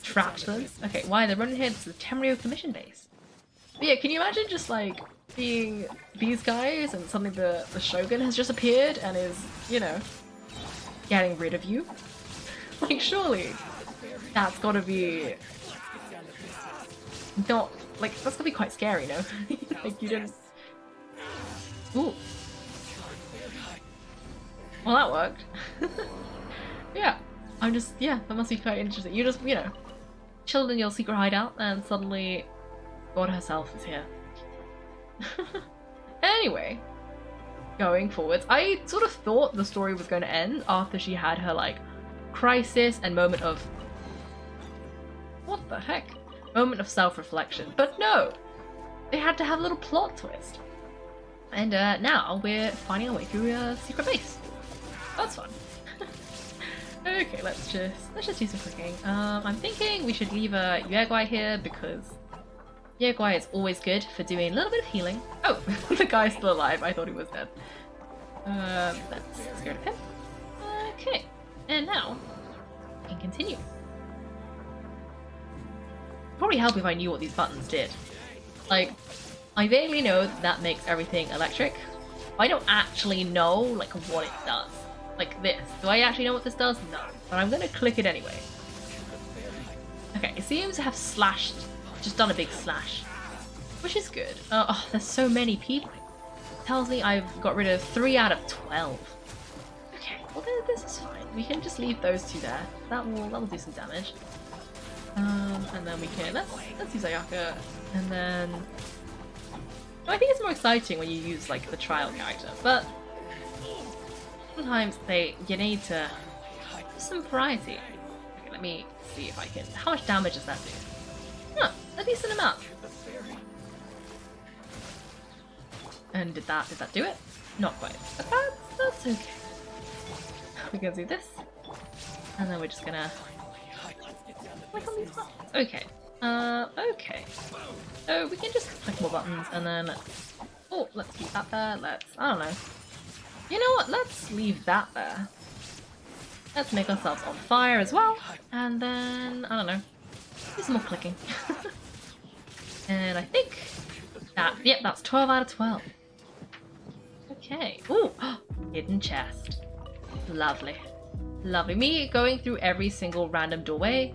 trapped them? Okay, why they're running here? This is a Temrio commission base. But yeah, can you imagine just like being these guys and suddenly the Shogun has just appeared and is, you know, getting rid of you? Like, surely that's gotta be not like, that's gonna be quite scary, no? Like, you didn't. Ooh. Well, that worked. Yeah, I'm just, yeah, that must be quite interesting. You just, you know, chilled in your secret hideout and suddenly God herself is here. Anyway, going forwards, I sort of thought the story was going to end after she had her, like, crisis and moment of... what the heck? Moment of self-reflection. But no! They had to have a little plot twist. And now we're finding our way through a secret base. That's fun. Okay, let's just do some cooking. I'm thinking we should leave a Yuegwai here because Yuegwai is always good for doing a little bit of healing. Oh, the guy's still alive. I thought he was dead. Let's get rid of him. Okay, and now we can continue. Probably help if I knew what these buttons did. Like, I vaguely know that makes everything electric. I don't actually know, like, what it does. Like this. Do I actually know what this does? No. But I'm gonna click it anyway. Okay, it seems to have slashed, just done a big slash. Which is good. Oh, there's so many people. It tells me I've got rid of 3 out of 12. Okay, well this is fine. We can just leave those 2 there. That will do some damage. And then we can, let's use Ayaka, and then... I think it's more exciting when you use, like, the trial character, but sometimes you need to some variety. Okay, let me see if I can... How much damage does that do? Huh, a decent amount. And did that do it? Not quite. But that's okay. We're gonna do this. And then we're just gonna click on these buttons. Okay. Okay. So we can just click more buttons and then let's keep that there. I don't know. You know what? Let's leave that there. Let's make ourselves on fire as well. And then, I don't know, do some more clicking. And I think that, yep, that's 12 out of 12. Okay. Ooh, hidden chest. Lovely. Lovely. Me going through every single random doorway,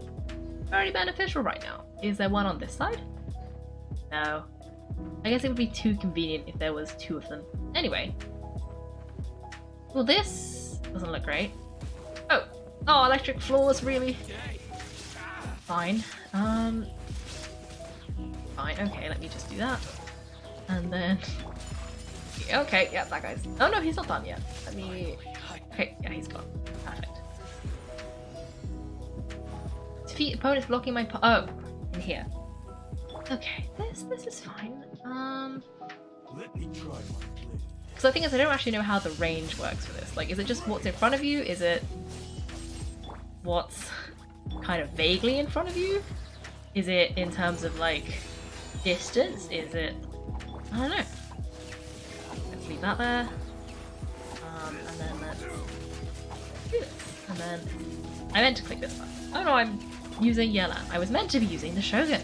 very beneficial right now. Is there one on this side? No. I guess it would be too convenient if there was 2 of them. Anyway. Well, this doesn't look great. Oh, electric floors, really? Fine. Fine, okay, let me just do that. And then... Okay, yeah, that guy's... Oh no, he's not done yet. Let me... Okay, yeah, he's gone. Perfect. Defeat opponents blocking my... Oh, in here. Okay, this is fine. Let me try my blade. Because the thing is, I don't actually know how the range works for this. Like, is it just what's in front of you? Is it what's kind of vaguely in front of you? Is it in terms of, like, distance? Is it... I don't know. Let's leave that there. And then let's do this. And then... I meant to click this button. Oh no, I'm using yellow. I was meant to be using the Shogun.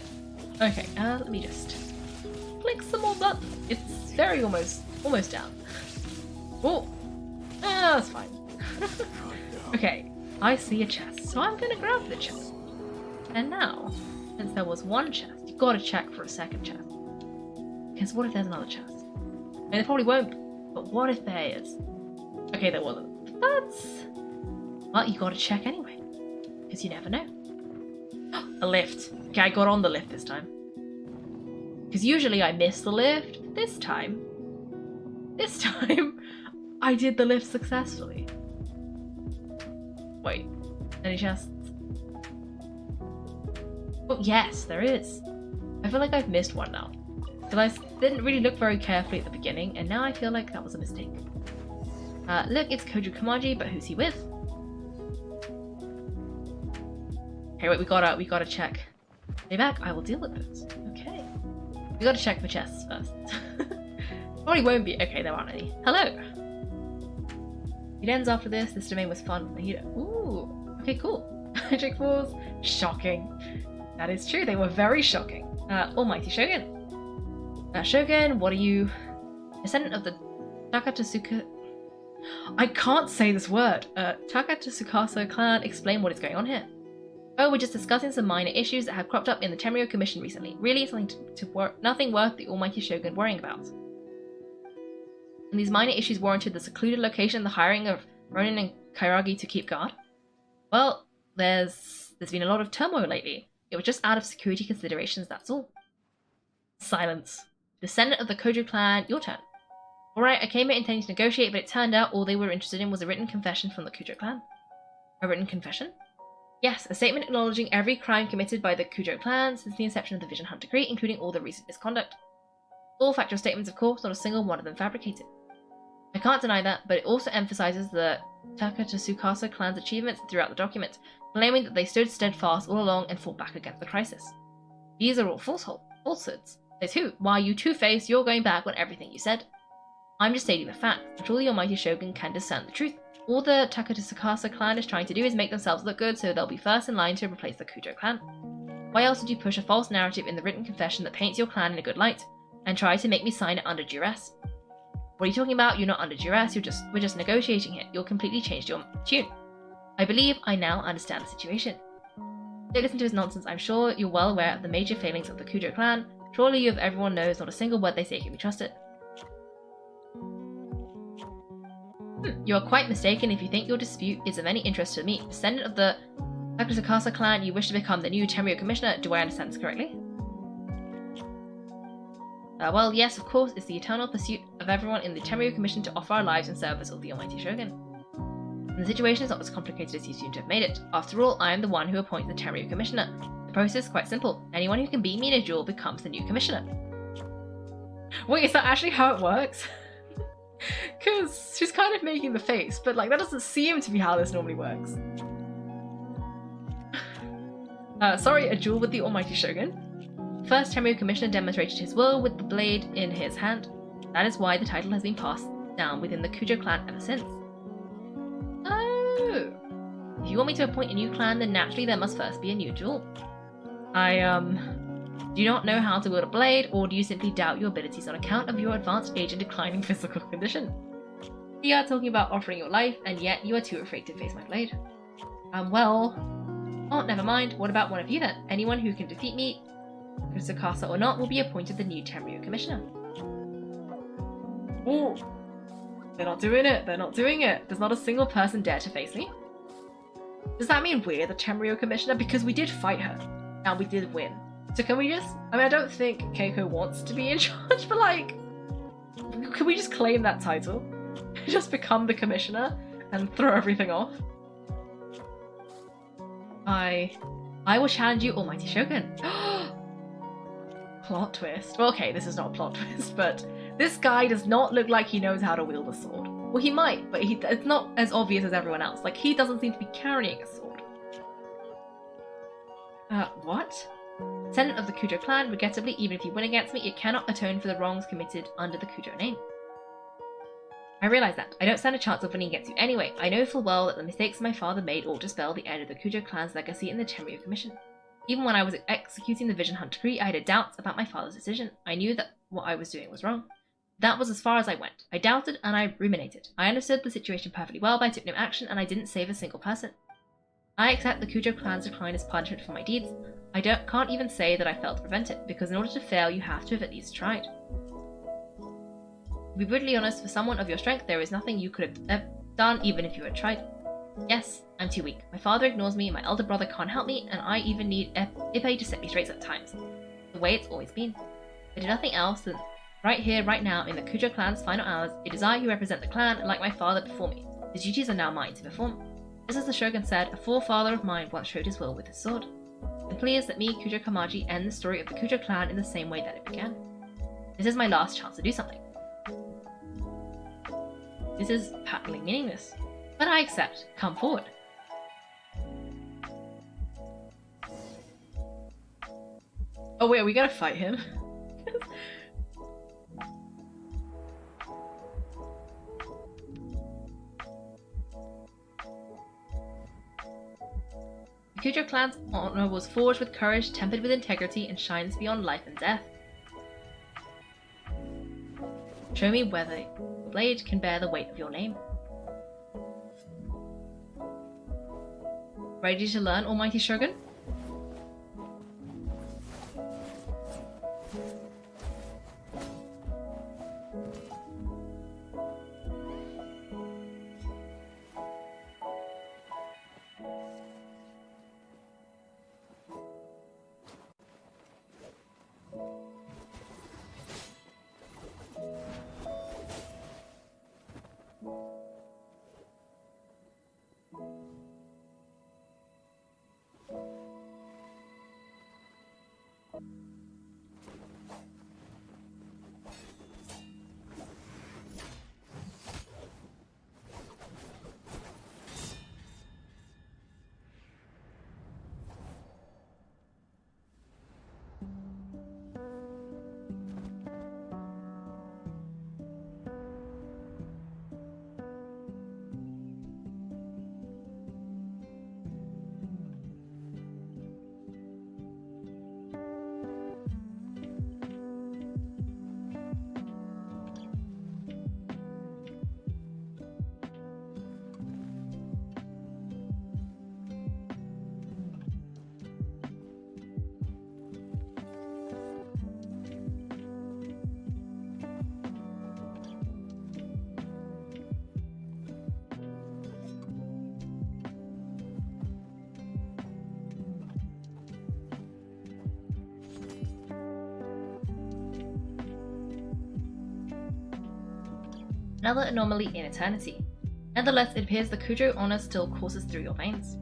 Okay, let me just click some more buttons. It's very almost down. Oh, that's fine. Okay, I see a chest, so I'm gonna grab the chest. And now, since there was one chest, you gotta check for a second chest. Because what if there's another chest? I mean, there probably won't be, but what if there is? Okay, there wasn't. Well, you gotta check anyway. Because you never know. A lift. Okay, I got on the lift this time. Because usually I miss the lift. This time, I did the lift successfully. Wait, any chests? Oh, yes, there is. I feel like I've missed one now. Because I didn't really look very carefully at the beginning, and now I feel like that was a mistake. Look, it's Koju Kamaji, but who's he with? Okay, wait, we gotta check. Stay back, I will deal with this. Okay. We gotta check the chests first. Probably won't be. Okay, there aren't any. Hello! It ends after this. This domain was fun. Ooh, okay, cool. Magic balls, shocking. That is true. They were very shocking. Almighty Shogun. Shogun, what are you? Descendant of the Takatsuka. I can't say this word. Takatsuka clan. Explain what is going on here. Oh, we're just discussing some minor issues that have cropped up in the Tenryou Commission recently. Really, something nothing worth the Almighty Shogun worrying about. And these minor issues warranted the secluded location and the hiring of Ronin and Kairagi to keep guard. Well, there's been a lot of turmoil lately. It was just out of security considerations, that's all. Silence. Descendant of the Kojo clan, your turn. Alright, I came here intending to negotiate, but it turned out all they were interested in was a written confession from the Kojo clan. A written confession? Yes, a statement acknowledging every crime committed by the Kojo clan since the inception of the Vision Hunt Decree, including all the recent misconduct. All factual statements, of course, not a single one of them fabricated. I can't deny that, but it also emphasizes the Takatsuka clan's achievements throughout the document, claiming that they stood steadfast all along and fought back against the crisis. These are all falsehoods. Says who? Why, you two-faced, you're going back on everything you said. I'm just stating the facts, but all the Almighty Shogun can discern the truth. All the Takatsuka clan is trying to do is make themselves look good so they'll be first in line to replace the Kojo clan. Why else would you push a false narrative in the written confession that paints your clan in a good light, and try to make me sign it under duress? What are you talking about? You're not under duress, we're just negotiating here. You're completely changed your tune. I believe I now understand the situation. Don't listen to his nonsense. I'm sure you're well aware of the major failings of the Kojo clan. Surely you of everyone knows not a single word they say can be trusted. You are quite mistaken if you think your dispute is of any interest to me. Descendant of the Takatsuka clan, you wish to become the new Tenryou Commissioner. Do I understand this correctly? Well, yes, of course, it's the eternal pursuit of everyone in the Tenryou Commission to offer our lives in service of the Almighty Shogun. And the situation is not as complicated as you seem to have made it. After all, I am the one who appoints the Tenryou Commissioner. The process is quite simple. Anyone who can beat me in a duel becomes the new Commissioner. Wait, is that actually how it works? Because she's kind of making the face, but like that doesn't seem to be how this normally works. Sorry, a duel with the Almighty Shogun. First Tenryou Commissioner demonstrated his will with the blade in his hand. That is why the title has been passed down within the Kojo clan ever since. Oh! If you want me to appoint a new clan, then naturally there must first be a new duel. Do you not know how to wield a blade, or do you simply doubt your abilities on account of your advanced age and declining physical condition? You are talking about offering your life, and yet you are too afraid to face my blade. Well... Oh, never mind. What about one of you then? Anyone who can defeat me, Tsukasa or not, will be appointed the new Tenryou Commissioner. Ooh. They're not doing it. They're not doing it. Does not a single person dare to face me? Does that mean we're the Tenryou Commissioner? Because we did fight her, and we did win. So can we just... I mean, I don't think Kaiko wants to be in charge, but like... Can we just claim that title? Just become the Commissioner and throw everything off? I will challenge you, Almighty Shogun. Plot twist. Well, okay, this is not a plot twist, but this guy does not look like he knows how to wield a sword. Well, he might, but it's not as obvious as everyone else. Like, he doesn't seem to be carrying a sword. What? Descendant of the Kojo clan, regrettably, even if you win against me, it cannot atone for the wrongs committed under the Kojo name. I realize that. I don't stand a chance of winning against you anyway. I know full well that the mistakes my father made ought to spell the end of the Kojo clan's legacy in the Tenryou Commission. Even when I was executing the Vision Hunt Decree, I had doubts about my father's decision. I knew that what I was doing was wrong. That was as far as I went. I doubted and I ruminated. I understood the situation perfectly well, but I took no action and I didn't save a single person. I accept the Kojo clan's decline as punishment for my deeds. I can't even say that I failed to prevent it, because in order to fail, you have to have at least tried. To be brutally honest, for someone of your strength, there is nothing you could have done even if you had tried. Yes, I'm too weak. My father ignores me, my elder brother can't help me, and I even need Ippei to set me straight at times. The way it's always been. I did nothing else than right here, right now, in the Kojo clan's final hours, it is I who represent the clan, like my father before me. The duties are now mine to perform. Just as the Shogun said, a forefather of mine once showed his will with his sword. And please let me, Kujo Kamaji, end the story of the Kojo clan in the same way that it began. This is my last chance to do something. This is patently meaningless, but I accept. Come forward. Oh wait, are we gonna fight him? Kujo clan's honor was forged with courage, tempered with integrity, and shines beyond life and death. Show me whether your blade can bear the weight of your name. Ready to learn, Almighty Shogun? Another anomaly in eternity. Nevertheless, it appears the Kujo honor still courses through your veins.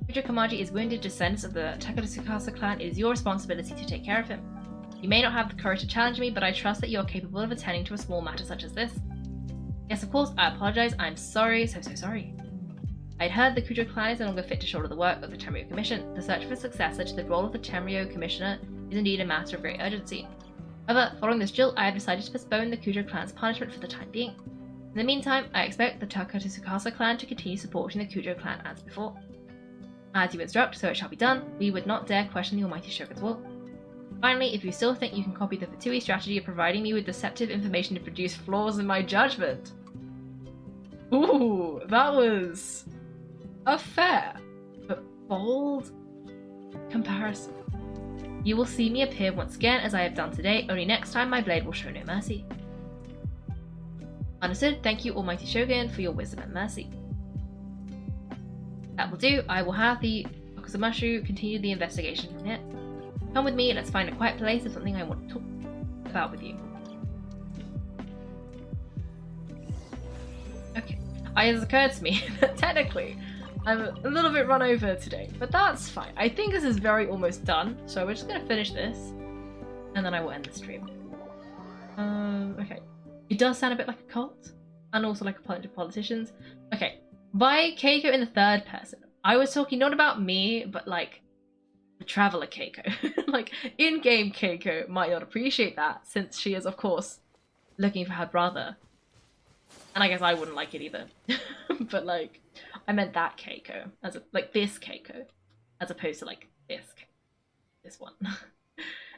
Kujo Kamaji is wounded. Descendants of the Takaratsukasa clan, it is your responsibility to take care of him. You may not have the courage to challenge me, but I trust that you are capable of attending to a small matter such as this. Yes, of course, I apologize. I'm sorry, so sorry. I'd heard the Kujo clan is no longer fit to shoulder the work of the Tenryo Commission. The search for a successor to the role of the Tenryo Commissioner is indeed a matter of great urgency. However, following this drill, I have decided to postpone the Kujo clan's punishment for the time being. In the meantime, I expect the Takaratsukasa clan to continue supporting the Kujo clan as before. As you instruct, so it shall be done. We would not dare question the Almighty Shogun's will. Finally, if you still think you can copy the Fatui strategy of providing me with deceptive information to produce flaws in my judgment. Ooh, that was a fair but bold comparison. You will see me appear once again as I have done today, only next time my blade will show no mercy. Understood. Thank you, Almighty Shogun, for your wisdom and mercy. That will do. I will have the Okuzumashu continue the investigation from here. Come with me and let's find a quiet place. There's something I want to talk about with you. Okay. It has occurred to me that technically I'm a little bit run over today, but that's fine. I think this is very almost done, so we're just going to finish this, and then I will end the stream. Okay. It does sound a bit like a cult, and also like a bunch of politicians. Okay. By Kaiko in the third person, I was talking not about me, but like the traveler Kaiko. Like, in-game Kaiko might not appreciate that, since she is, of course, looking for her brother. And I guess I wouldn't like it either. But like, I meant that Kaiko, as a, like this Kaiko, as opposed to like this one.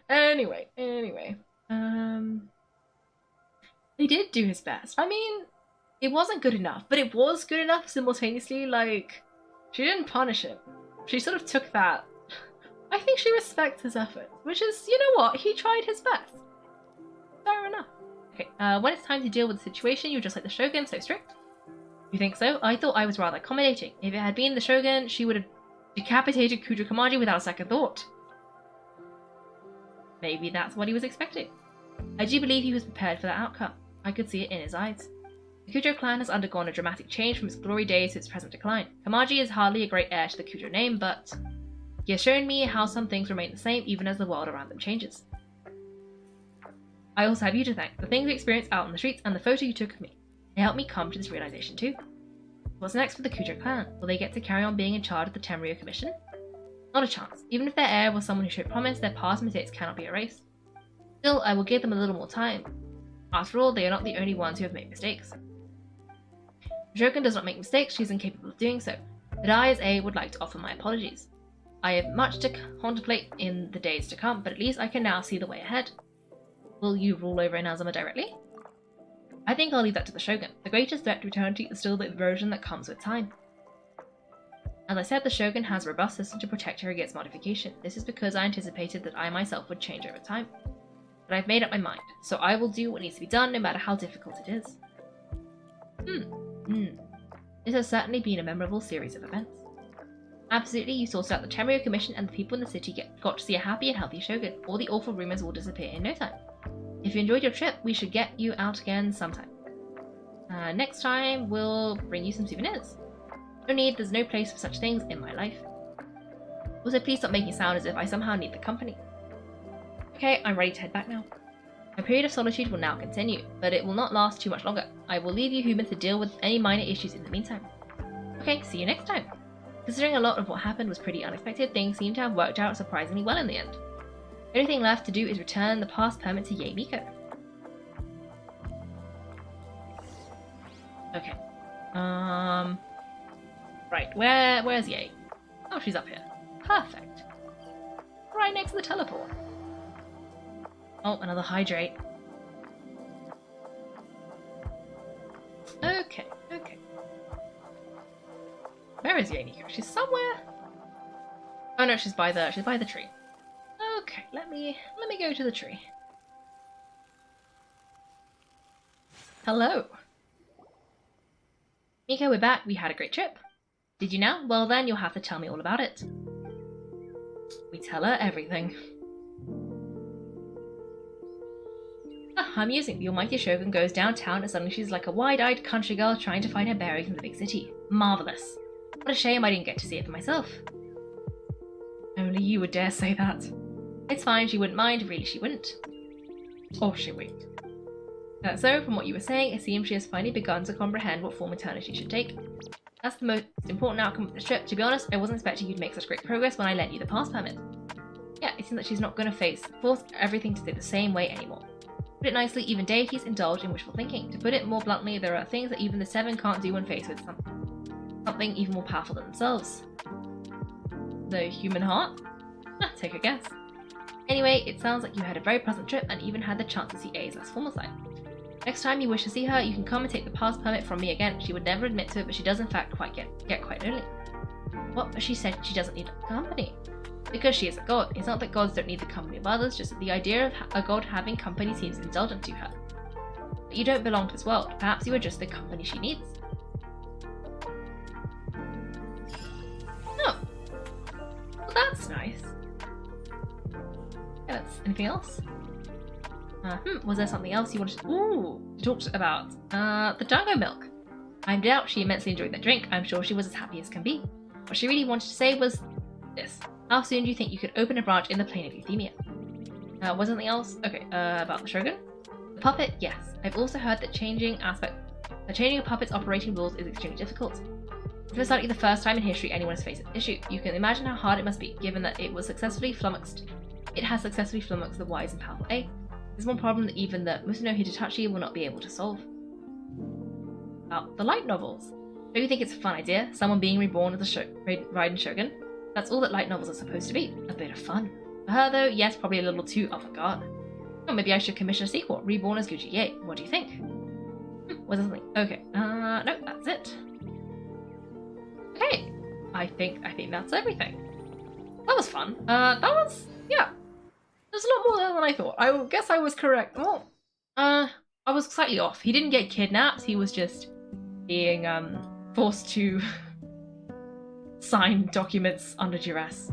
Anyway, he did do his best. I mean, it wasn't good enough, but it was good enough simultaneously. Like, she didn't punish him. She sort of took that. I think she respects his effort, which is, you know what, he tried his best. Fair enough. Okay, when it's time to deal with the situation, you're just like the Shogun, so strict. You think so? I thought I was rather accommodating. If it had been the Shogun, she would have decapitated Kujo Kamaji without a second thought. Maybe that's what he was expecting. I do believe he was prepared for that outcome. I could see it in his eyes. The Kujo clan has undergone a dramatic change from its glory days to its present decline. Kamaji is hardly a great heir to the Kujo name, but he has shown me how some things remain the same even as the world around them changes. I also have you to thank. The things we experienced out on the streets and the photo you took of me. They helped me come to this realization too. What's next for the Kujo clan? Will they get to carry on being in charge of the Tenryo Commission? Not a chance. Even if their heir was someone who showed promise, their past mistakes cannot be erased. Still, I will give them a little more time. After all, they are not the only ones who have made mistakes. Shogun does not make mistakes, she's incapable of doing so, but I, as A, would like to offer my apologies. I have much to contemplate in the days to come, but at least I can now see the way ahead. Will you rule over Inazuma directly? I think I'll leave that to the Shogun. The greatest threat to eternity is still the erosion that comes with time. As I said, the Shogun has a robust system to protect her against modification. This is because I anticipated that I myself would change over time. But I've made up my mind, so I will do what needs to be done, no matter how difficult it is. This has certainly been a memorable series of events. Absolutely, you sorted out the Tenryu Commission and the people in the city got to see a happy and healthy Shogun. All the awful rumors will disappear in no time. If you enjoyed your trip, we should get you out again sometime. Next time, we'll bring you some souvenirs. No need, there's no place for such things in my life. Also, please stop making it sound as if I somehow need the company. Okay, I'm ready to head back now. My period of solitude will now continue, but it will not last too much longer. I will leave you humans to deal with any minor issues in the meantime. Okay, see you next time. Considering a lot of what happened was pretty unexpected, things seem to have worked out surprisingly well in the end. The only thing left to do is return the pass permit to Yae Miko. Okay. Right, where's Yae? Oh, she's up here. Perfect. Right next to the teleport. Oh, another hydrate. Okay. Where is Yae Miko? She's somewhere. Oh no, she's by the tree. Okay, let me go to the tree. Hello. Miko, we're back. We had a great trip. Did you now? Well then, you'll have to tell me all about it. We tell her everything. Amusing. The almighty Shogun goes downtown and suddenly she's like a wide-eyed country girl trying to find her bearings in the big city. Marvellous. What a shame I didn't get to see it for myself. Only you would dare say that. It's fine, she wouldn't mind, really she wouldn't. Or she wouldn't. So, from what you were saying, it seems she has finally begun to comprehend what form eternity should take. That's the most important outcome of this trip. To be honest, I wasn't expecting you to make such great progress when I lent you the pass permit. Yeah, it seems that she's not going to force everything to stay the same way anymore. Put it nicely, even deities indulge in wishful thinking. To put it more bluntly, there are things that even the Seven can't do when faced with something even more powerful than themselves. The human heart? Take a guess. Anyway, it sounds like you had a very pleasant trip and even had the chance to see A's less formal side. Next time you wish to see her, you can come and take the pass permit from me again. She would never admit to it, but she does in fact get quite lonely. What? But she said she doesn't need company. Because she is a god. It's not that gods don't need the company of others, just that the idea of a god having company seems indulgent to her. But you don't belong to this world. Perhaps you are just the company she needs. Oh. Well, that's nice. Yeah, anything else? Was there something else you wanted to talk about? The Dango milk. I doubt she immensely enjoyed that drink. I'm sure she was as happy as can be. What she really wanted to say was this. How soon do you think you could open a branch in the plane of euthymia? Was something else? Okay, about the Shogun? The puppet? Yes. I've also heard that changing a puppet's operating rules is extremely difficult. It's most likely the first time in history anyone has faced this issue. You can imagine how hard it must be, given that it has successfully flummoxed the wise and powerful A. There's one problem that even the Musuno Hidetachi will not be able to solve. About the light novels. Don't you think it's a fun idea? Someone being reborn as a Raiden Shogun? That's all that light novels are supposed to be. A bit of fun. For her though, yes, probably a little too avant-garde. Oh, maybe I should commission a sequel. Reborn as Gucci Yae. What do you think? Was there something? Okay. No, that's it. Okay. I think that's everything. That was fun. Yeah. There's a lot more there than I thought. I guess I was correct. Well, I was slightly off. He didn't get kidnapped. He was just being forced to sign documents under duress.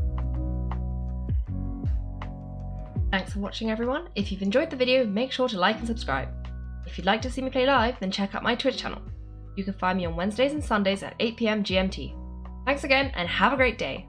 Thanks for watching, everyone. If you've enjoyed the video, make sure to like and subscribe. If you'd like to see me play live, then check out my Twitch channel. You can find me on Wednesdays and Sundays at 8 PM GMT. Thanks again, and have a great day.